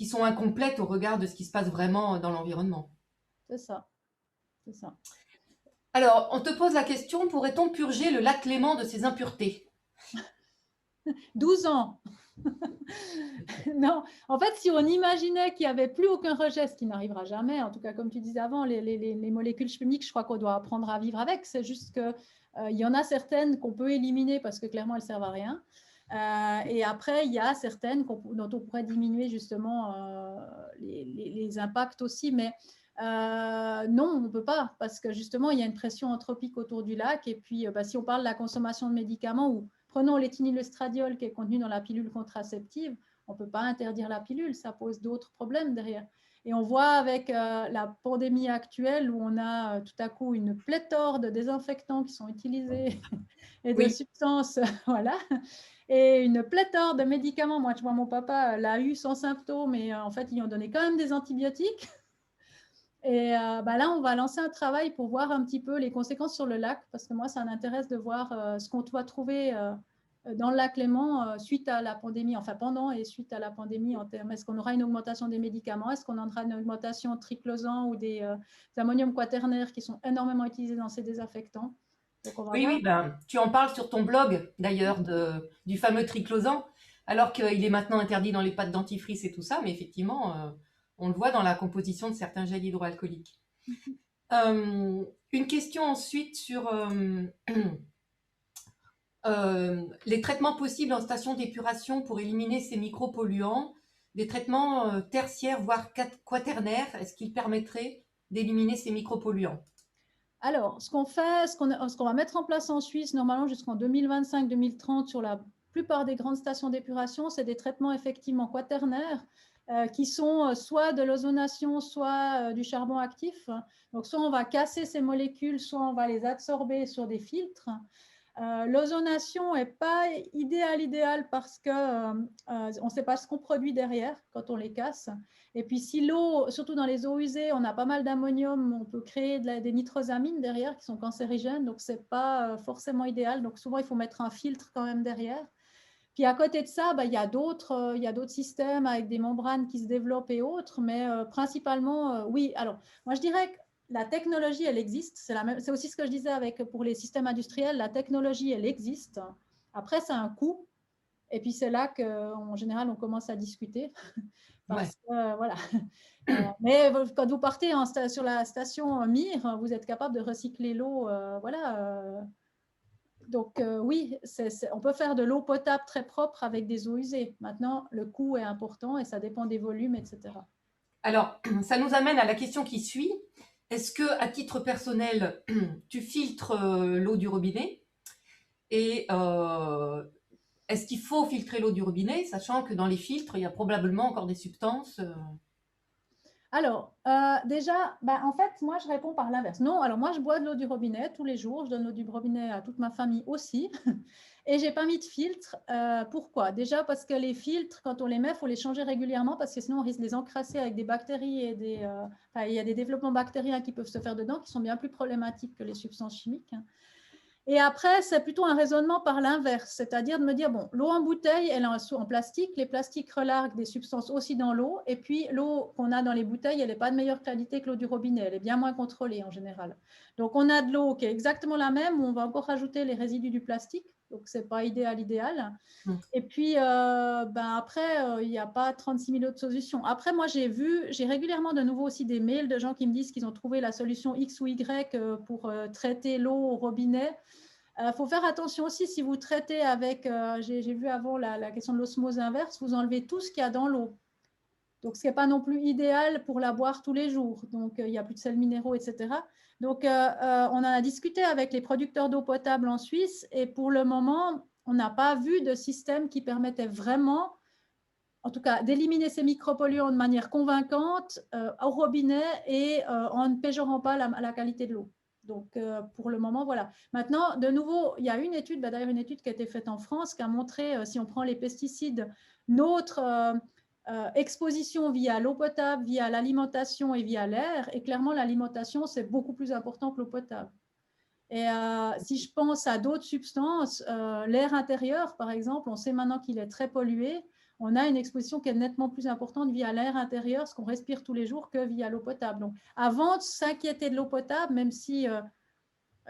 sont incomplètes au regard de ce qui se passe vraiment dans l'environnement. C'est ça, c'est ça. Alors, on te pose la question, pourrait-on purger le lac Léman de ses impuretés? 12 ans. Non, en fait, si on imaginait qu'il n'y avait plus aucun rejet, ce qui n'arrivera jamais, en tout cas, comme tu disais avant, les molécules chimiques, je crois qu'on doit apprendre à vivre avec. C'est juste qu'il y en a certaines qu'on peut éliminer parce que clairement, elles ne servent à rien. Et après, il y a certaines dont on pourrait diminuer justement les impacts aussi. Mais non, on ne peut pas parce que justement, il y a une pression anthropique autour du lac. Et puis, si on parle de la consommation de médicaments ou prenons l'éthanylestradiol qui est contenu dans la pilule contraceptive, on ne peut pas interdire la pilule, ça pose d'autres problèmes derrière. Et on voit avec la pandémie actuelle où on a tout à coup une pléthore de désinfectants qui sont utilisés et de Oui, substances, voilà, et une pléthore de médicaments. Moi, je vois mon papa l'a eu sans symptômes, et en fait, ils ont donné quand même des antibiotiques. Et là, on va lancer un travail pour voir un petit peu les conséquences sur le lac, parce que moi, ça m'intéresse de voir ce qu'on doit trouver dans le lac Léman suite à la pandémie, enfin pendant et suite à la pandémie, en termes, est-ce qu'on aura une augmentation des médicaments, est-ce qu'on aura une augmentation de triclosan ou des ammonium quaternaires qui sont énormément utilisés dans ces désinfectants. Donc, on va oui, voir. oui, ben, tu en parles sur ton blog d'ailleurs du fameux triclosan, alors qu'il est maintenant interdit dans les pâtes dentifrice et tout ça, mais effectivement, on le voit dans la composition de certains gels hydroalcooliques. Une question ensuite sur les traitements possibles en station d'épuration pour éliminer ces micropolluants, des traitements tertiaires, voire quaternaires, est-ce qu'ils permettraient d'éliminer ces micropolluants? Alors, ce qu'on fait, ce qu'on va mettre en place en Suisse, normalement jusqu'en 2025-2030, sur la plupart des grandes stations d'épuration, c'est des traitements effectivement quaternaires qui sont soit de l'ozonation, soit du charbon actif. Donc, soit on va casser ces molécules, soit on va les absorber sur des filtres. L'ozonation n'est pas idéal parce qu'on ne sait pas ce qu'on produit derrière quand on les casse. Et puis si l'eau, surtout dans les eaux usées, on a pas mal d'ammonium, on peut créer des nitrosamines derrière qui sont cancérigènes, donc ce n'est pas forcément idéal. Donc souvent, il faut mettre un filtre quand même derrière. Puis à côté de ça, il y a d'autres systèmes avec des membranes qui se développent et autres, mais principalement, oui. Alors, moi, je dirais que la technologie, elle existe. C'est aussi ce que je disais pour les systèmes industriels. La technologie, elle existe. Après, c'est un coût. Et puis, c'est là qu'en général, on commence à discuter. Ouais. Parce que, voilà. Mais quand vous partez sur la station Mir, vous êtes capable de recycler l'eau. Voilà. Donc oui, on peut faire de l'eau potable très propre avec des eaux usées. Maintenant, le coût est important et ça dépend des volumes, etc. Alors, ça nous amène à la question qui suit. Est-ce que, à titre personnel, tu filtres l'eau du robinet? Et est-ce qu'il faut filtrer l'eau du robinet, sachant que dans les filtres, il y a probablement encore des substances Alors, déjà, en fait, moi, je réponds par l'inverse. Non, alors moi, je bois de l'eau du robinet tous les jours. Je donne l'eau du robinet à toute ma famille aussi. Et j'ai pas mis de filtre. Pourquoi? Déjà parce que les filtres, quand on les met, il faut les changer régulièrement parce que sinon, on risque de les encrasser avec des bactéries et il y a des développements bactériens qui peuvent se faire dedans qui sont bien plus problématiques que les substances chimiques. Et après, c'est plutôt un raisonnement par l'inverse, c'est-à-dire de me dire, bon, l'eau en bouteille, elle est en plastique, les plastiques relarguent des substances aussi dans l'eau, et puis l'eau qu'on a dans les bouteilles, elle n'est pas de meilleure qualité que l'eau du robinet, elle est bien moins contrôlée en général. Donc, on a de l'eau qui est exactement la même, où on va encore rajouter les résidus du plastique, donc ce n'est pas idéal. Et puis, après, il n'y a pas 36 000 autres solutions. Après, moi, j'ai régulièrement de nouveau aussi des mails de gens qui me disent qu'ils ont trouvé la solution X ou Y pour traiter l'eau au robinet. Il faut faire attention aussi si vous traitez avec, j'ai vu avant la question de l'osmose inverse, vous enlevez tout ce qu'il y a dans l'eau. Donc, ce n'est pas non plus idéal pour la boire tous les jours. Donc, il n'y a plus de sels minéraux, etc. Donc, on en a discuté avec les producteurs d'eau potable en Suisse et pour le moment, on n'a pas vu de système qui permettait vraiment, en tout cas, d'éliminer ces micropolluants de manière convaincante au robinet et en ne péjorant pas la qualité de l'eau. Donc, pour le moment, voilà. Maintenant, de nouveau, il y a une étude, d'ailleurs une étude qui a été faite en France, qui a montré, si on prend les pesticides, notre exposition via l'eau potable, via l'alimentation et via l'air, et clairement, l'alimentation, c'est beaucoup plus important que l'eau potable. Et si je pense à d'autres substances, l'air intérieur, par exemple, on sait maintenant qu'il est très pollué. On a une exposition qui est nettement plus importante via l'air intérieur, ce qu'on respire tous les jours, que via l'eau potable. Donc, avant de s'inquiéter de l'eau potable, même si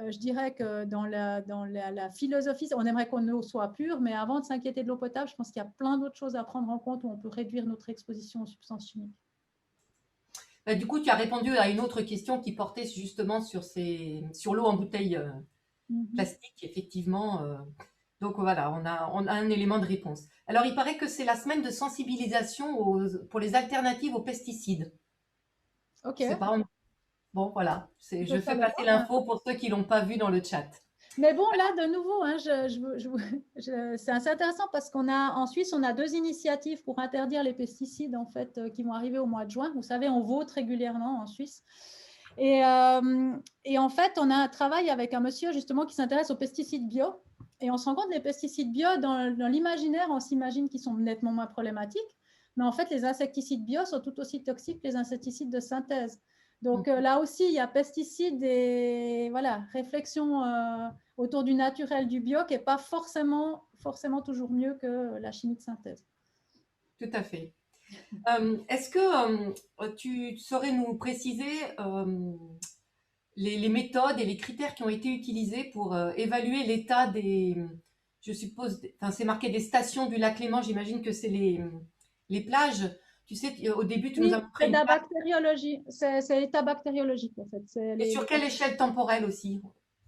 je dirais que dans la philosophie, on aimerait qu'on eau soit pure, mais avant de s'inquiéter de l'eau potable, je pense qu'il y a plein d'autres choses à prendre en compte où on peut réduire notre exposition aux substances chimiques. Du coup, tu as répondu à une autre question qui portait justement sur l'eau en bouteille plastique, effectivement. Donc voilà, on a un élément de réponse. Alors, il paraît que c'est la semaine de sensibilisation pour les alternatives aux pesticides. Ok. C'est pas. Bon, voilà, je fais Totalement. passer l'info pour ceux qui l'ont pas vu dans le chat. Mais bon, là, de nouveau, hein, c'est assez intéressant parce en Suisse, on a 2 initiatives pour interdire les pesticides en fait, qui vont arriver au mois de juin. Vous savez, on vote régulièrement en Suisse. Et en fait, on a un travail avec un monsieur justement qui s'intéresse aux pesticides bio. Et on se rend compte que les pesticides bio, dans l'imaginaire, on s'imagine qu'ils sont nettement moins problématiques. Mais en fait, les insecticides bio sont tout aussi toxiques que les insecticides de synthèse. Donc là aussi, il y a pesticides et voilà, réflexion autour du naturel, du bio, qui n'est pas forcément toujours mieux que la chimie de synthèse. Tout à fait. Est-ce que tu saurais nous préciser les méthodes et les critères qui ont été utilisés pour évaluer l'état je suppose, enfin c'est marqué des stations du lac Léman, j'imagine que c'est les plages. Tu sais, au début, tu nous as montré c'est de une la carte. bactériologie, c'est l'état bactériologique en fait. Et sur quelle échelle temporelle aussi?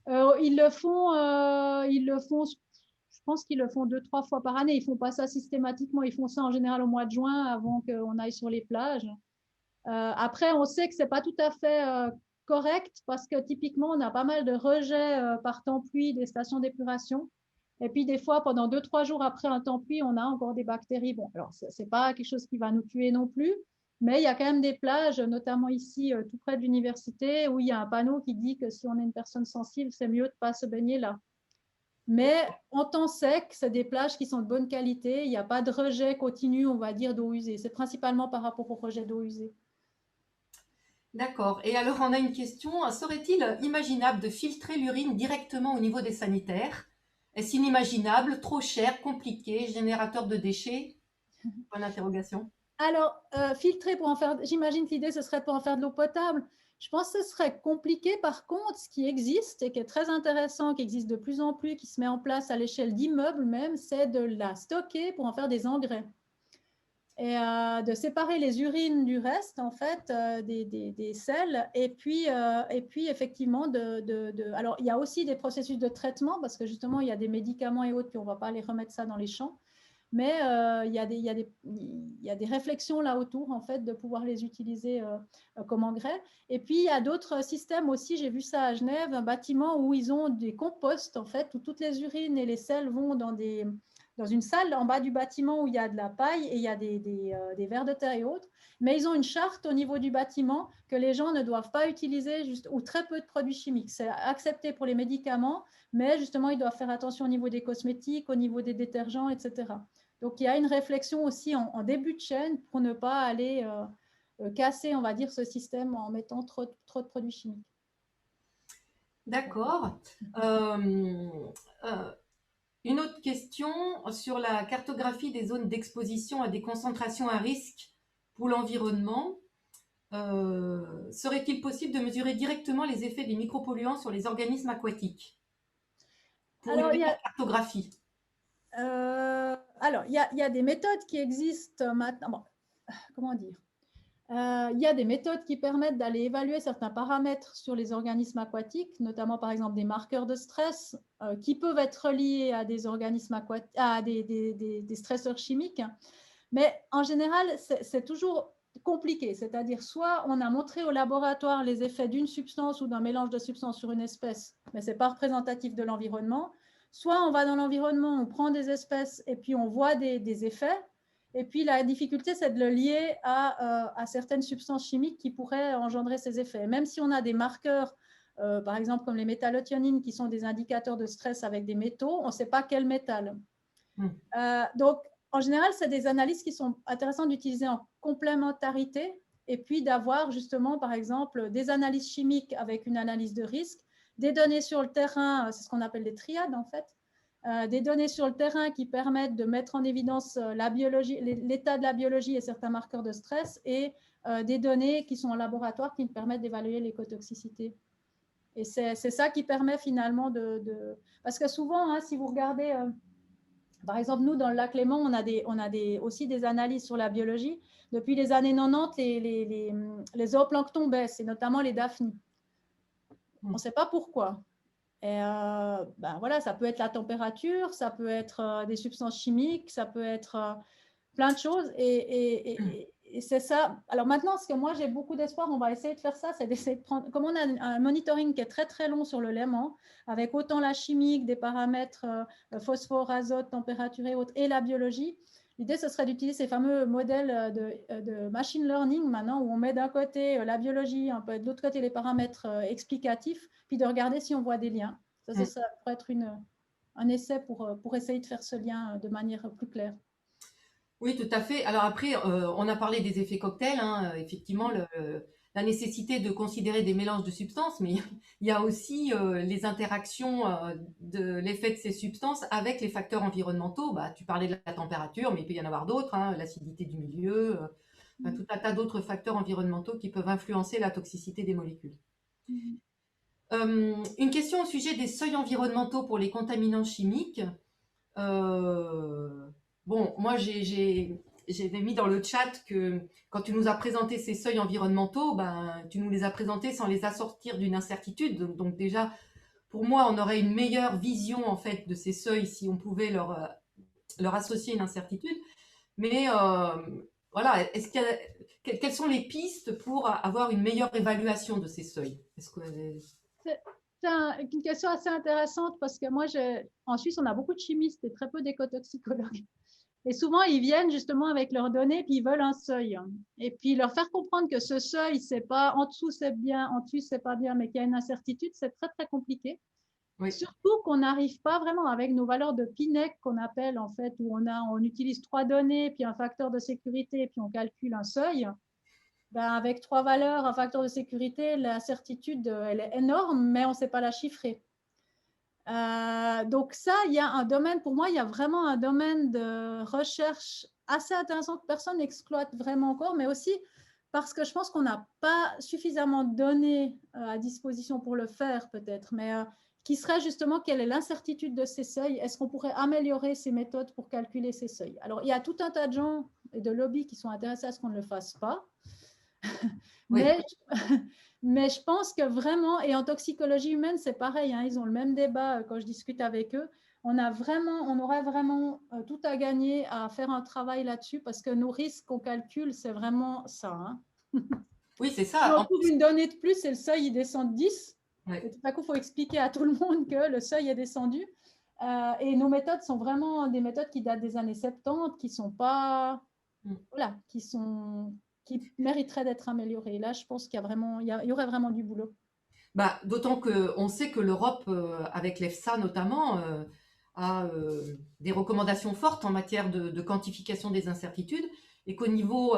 Ils le font, je pense qu'ils le font 2-3 fois par année. Ils font pas ça systématiquement. Ils font ça en général au mois de juin avant qu'on aille sur les plages. Après, on sait que c'est pas tout à fait correct parce que typiquement, on a pas mal de rejets par temps pluie des stations d'épuration. Et puis, des fois, pendant 2-3 jours après un temps pluie, on a encore des bactéries. Bon, alors, c'est pas quelque chose qui va nous tuer non plus, mais il y a quand même des plages, notamment ici, tout près de l'université, où il y a un panneau qui dit que si on est une personne sensible, c'est mieux de ne pas se baigner là. Mais en temps sec, c'est des plages qui sont de bonne qualité. Il n'y a pas de rejet continu, on va dire, d'eau usée. C'est principalement par rapport au rejet d'eau usée. D'accord. Et alors, on a une question. Serait-il imaginable de filtrer l'urine directement au niveau des sanitaires? Est-ce inimaginable, trop cher, compliqué, générateur de déchets? Point d'interrogation. Alors, filtrer pour en faire, j'imagine que l'idée, ce serait pour en faire de l'eau potable. Je pense que ce serait compliqué. Par contre, ce qui existe et qui est très intéressant, qui existe de plus en plus, qui se met en place à l'échelle d'immeubles même, c'est de la stocker pour en faire des engrais. Et de séparer les urines du reste, en fait, des sels. Et puis effectivement, alors, il y a aussi des processus de traitement, parce que justement, il y a des médicaments et autres, puis on ne va pas les remettre ça dans les champs. Mais il y a des réflexions là autour, en fait, de pouvoir les utiliser comme engrais. Et puis, il y a d'autres systèmes aussi. J'ai vu ça à Genève, un bâtiment où ils ont des composts, en fait, où toutes les urines et les sels vont dans une salle en bas du bâtiment où il y a de la paille et il y a des vers de terre et autres. Mais ils ont une charte au niveau du bâtiment que les gens ne doivent pas utiliser ou très peu de produits chimiques. C'est accepté pour les médicaments, mais justement, ils doivent faire attention au niveau des cosmétiques, au niveau des détergents, etc. Donc, il y a une réflexion aussi en début de chaîne pour ne pas aller casser, on va dire, ce système en mettant trop de produits chimiques. D'accord. Euh, euh, une autre question sur la cartographie des zones d'exposition à des concentrations à risque pour l'environnement. Serait-il possible de mesurer directement les effets des micropolluants sur les organismes aquatiques pour une Alors, meilleure cartographie? il y a des méthodes qui existent maintenant. Bon, comment dire? Il y a des méthodes qui permettent d'aller évaluer certains paramètres sur les organismes aquatiques, notamment par exemple des marqueurs de stress qui peuvent être liés à des organismes aquatiques, à des stresseurs chimiques. Mais en général, c'est toujours compliqué. C'est-à-dire, soit on a montré au laboratoire les effets d'une substance ou d'un mélange de substances sur une espèce, mais ce n'est pas représentatif de l'environnement. Soit on va dans l'environnement, on prend des espèces et puis on voit des effets. Et puis la difficulté, c'est de le lier à certaines substances chimiques qui pourraient engendrer ces effets. Même si on a des marqueurs, par exemple comme les métallothionines, qui sont des indicateurs de stress avec des métaux, on ne sait pas quel métal. Donc, en général, c'est des analyses qui sont intéressantes d'utiliser en complémentarité et puis d'avoir justement, par exemple, des analyses chimiques avec une analyse de risque, des données sur le terrain, c'est ce qu'on appelle des triades en fait, des données sur le terrain qui permettent de mettre en évidence la biologie, l'état de la biologie et certains marqueurs de stress, et des données qui sont en laboratoire qui permettent d'évaluer l'écotoxicité. Et c'est ça qui permet finalement Parce que souvent, hein, si vous regardez... par exemple, nous, dans le lac Léman, on a aussi des analyses sur la biologie. Depuis les années 90, les zooplanctons baissent, et notamment les daphnies. On ne sait pas pourquoi. Et voilà, ça peut être la température, ça peut être des substances chimiques, ça peut être plein de choses. Et c'est ça. Alors maintenant, ce que moi j'ai beaucoup d'espoir, on va essayer de faire ça, c'est d'essayer de prendre, comme on a un monitoring qui est très très long sur le Léman, avec autant la chimique, des paramètres phosphore, azote, température et autres, et la biologie. L'idée, ce serait d'utiliser ces fameux modèles de machine learning maintenant, où on met d'un côté la biologie, un peu de l'autre côté les paramètres explicatifs, puis de regarder si on voit des liens. Ça pourrait être un essai pour essayer de faire ce lien de manière plus claire. Oui, tout à fait. Alors après, on a parlé des effets cocktails, hein, effectivement, la nécessité de considérer des mélanges de substances, mais il y a aussi les interactions de l'effet de ces substances avec les facteurs environnementaux. Bah, tu parlais de la température, mais il peut y en avoir d'autres, hein, l'acidité du milieu, tout un tas d'autres facteurs environnementaux qui peuvent influencer la toxicité des molécules. Une question au sujet des seuils environnementaux pour les contaminants chimiques. Bon, moi, j'avais mis dans le chat que quand tu nous as présenté ces seuils environnementaux, ben, tu nous les as présentés sans les assortir d'une incertitude. Donc déjà, pour moi, on aurait une meilleure vision en fait de ces seuils si on pouvait leur associer une incertitude. Mais voilà, quelles sont les pistes pour avoir une meilleure évaluation de ces seuils? C'est une question assez intéressante parce que moi, en Suisse, on a beaucoup de chimistes et très peu d'écotoxicologues. Et souvent, ils viennent justement avec leurs données, puis ils veulent un seuil. Et puis leur faire comprendre que ce seuil, c'est pas en dessous, c'est bien, en dessus, c'est pas bien, mais qu'il y a une incertitude, c'est très, très compliqué. Oui. Surtout qu'on n'arrive pas vraiment avec nos valeurs de Pinec qu'on appelle en fait, où on utilise 3 données, puis un facteur de sécurité, puis on calcule un seuil. Ben, avec 3 valeurs, un facteur de sécurité, la certitude, elle est énorme, mais on ne sait pas la chiffrer. Donc ça, il y a un domaine, pour moi, il y a vraiment un domaine de recherche assez intéressant que personne n'exploite vraiment encore, mais aussi parce que je pense qu'on n'a pas suffisamment de données à disposition pour le faire peut-être, mais qui serait justement quelle est l'incertitude de ces seuils? Est-ce qu'on pourrait améliorer ces méthodes pour calculer ces seuils? Alors, il y a tout un tas de gens et de lobbies qui sont intéressés à ce qu'on ne le fasse pas. Oui. Mais je pense que vraiment, et en toxicologie humaine, c'est pareil, hein, ils ont le même débat quand je discute avec eux. On aurait vraiment tout à gagner à faire un travail là-dessus parce que nos risques qu'on calcule, c'est vraiment ça. Hein. Oui, c'est Si ça. on trouve une donnée de plus et le seuil il descend de 10, Ouais. et tout à coup, il faut expliquer à tout le monde que le seuil est descendu. Et nos méthodes sont vraiment des méthodes qui datent des années 70, qui sont pas, voilà, qui mériteraient d'être améliorées. Là, je pense qu'il y aurait vraiment du boulot. Bah, d'autant qu'on sait que l'Europe, avec l'EFSA notamment, a des recommandations fortes en matière de quantification des incertitudes et qu'au niveau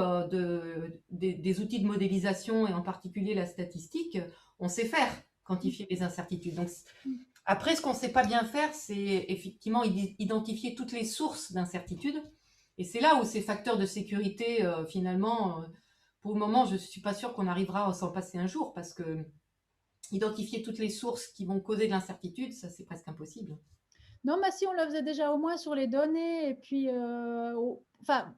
des outils de modélisation et en particulier la statistique, on sait faire quantifier les incertitudes. Donc, Mm. après, ce qu'on ne sait pas bien faire, c'est effectivement identifier toutes les sources d'incertitude. Et c'est là où ces facteurs de sécurité, finalement, pour le moment, je ne suis pas sûre qu'on arrivera à s'en passer un jour, parce que identifier toutes les sources qui vont causer de l'incertitude, ça, c'est presque impossible. Non, mais si on le faisait déjà au moins sur les données, et puis, enfin,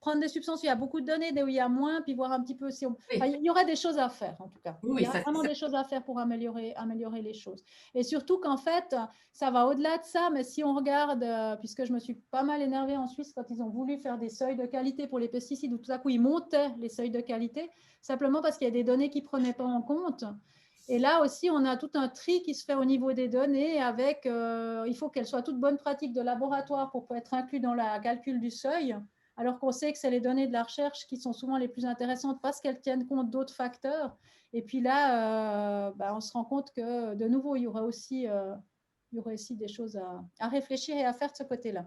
prendre des substances où il y a beaucoup de données, où il y a moins, puis voir un petit peu si on... Enfin, Oui, il y aurait des choses à faire, en tout cas. oui, Il y oui, a ça, vraiment des choses à faire pour améliorer les choses. Et surtout qu'en fait, ça va au-delà de ça, mais si on regarde, puisque je me suis pas mal énervée en Suisse quand ils ont voulu faire des seuils de qualité pour les pesticides, où tout à coup, ils montaient les seuils de qualité, simplement parce qu'il y a des données qu'ils ne prenaient pas en compte. Et là aussi, on a tout un tri qui se fait au niveau des données avec, il faut qu'elles soient toutes bonnes pratiques de laboratoire pour être inclus dans le calcul du seuil, alors qu'on sait que c'est les données de la recherche qui sont souvent les plus intéressantes parce qu'elles tiennent compte d'autres facteurs. Et puis là, on se rend compte que de nouveau, il y aurait aussi des choses à réfléchir et à faire de ce côté-là.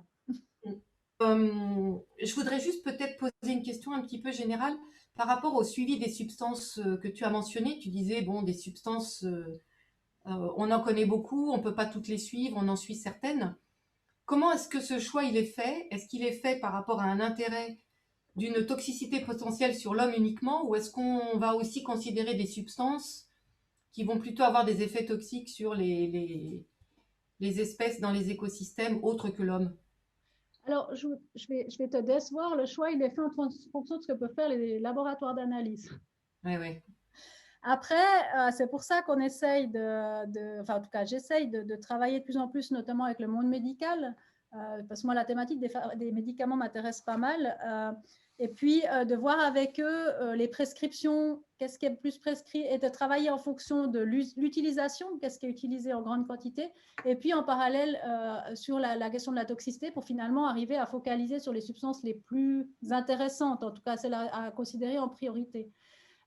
Je voudrais juste peut-être poser une question un petit peu générale par rapport au suivi des substances que tu as mentionnées. Tu disais, bon, des substances, on en connaît beaucoup, on ne peut pas toutes les suivre, on en suit certaines. Comment est-ce que ce choix il est fait? Est-ce qu'il est fait par rapport à un intérêt d'une toxicité potentielle sur l'homme uniquement, ou est-ce qu'on va aussi considérer des substances qui vont plutôt avoir des effets toxiques sur les espèces dans les écosystèmes autres que l'homme? Alors, je vais te décevoir, le choix, il est fait en fonction de ce que peuvent faire les laboratoires d'analyse. Ouais, ouais. Après, c'est pour ça qu'on essaye enfin en tout cas j'essaye de travailler de plus en plus, notamment avec le monde médical, parce que moi la thématique des médicaments m'intéresse pas mal, et puis de voir avec eux les prescriptions, qu'est-ce qui est le plus prescrit, et de travailler en fonction de l'utilisation, qu'est-ce qui est utilisé en grande quantité, et puis en parallèle sur la question de la toxicité pour finalement arriver à focaliser sur les substances les plus intéressantes, en tout cas celles à considérer en priorité.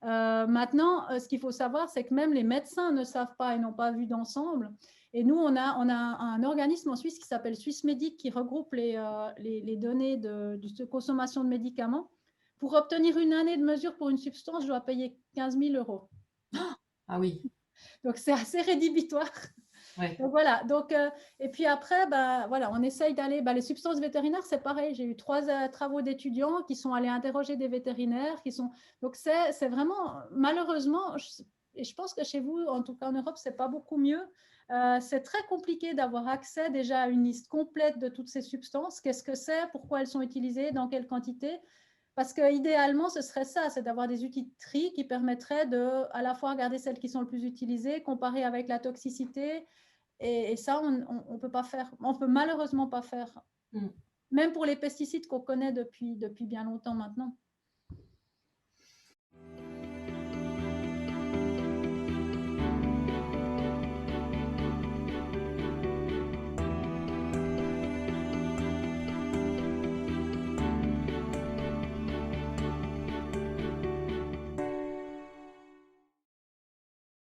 Maintenant, ce qu'il faut savoir, c'est que même les médecins ne savent pas et n'ont pas vu d'ensemble. Et nous, on a un organisme en Suisse qui s'appelle Swissmedic qui regroupe les données de consommation de médicaments. Pour obtenir une année de mesure pour une substance, je dois payer 15 000 euros. Ah oui, Donc, c'est assez rédhibitoire. ouais. Donc voilà, et puis après, voilà, on essaye d'aller, les substances vétérinaires, c'est pareil, j'ai eu 3 travaux d'étudiants qui sont allés interroger des vétérinaires, donc c'est vraiment, malheureusement, et je pense que chez vous, en tout cas en Europe, c'est pas beaucoup mieux, c'est très compliqué d'avoir accès déjà à une liste complète de toutes ces substances, qu'est-ce que c'est, pourquoi elles sont utilisées, dans quelle quantité, parce qu'idéalement, ce serait ça, c'est d'avoir des outils de tri qui permettraient de à la fois regarder celles qui sont le plus utilisées, comparer avec la toxicité, et ça, on peut pas faire, on peut malheureusement pas faire, Mm. même pour les pesticides qu'on connaît depuis bien longtemps maintenant.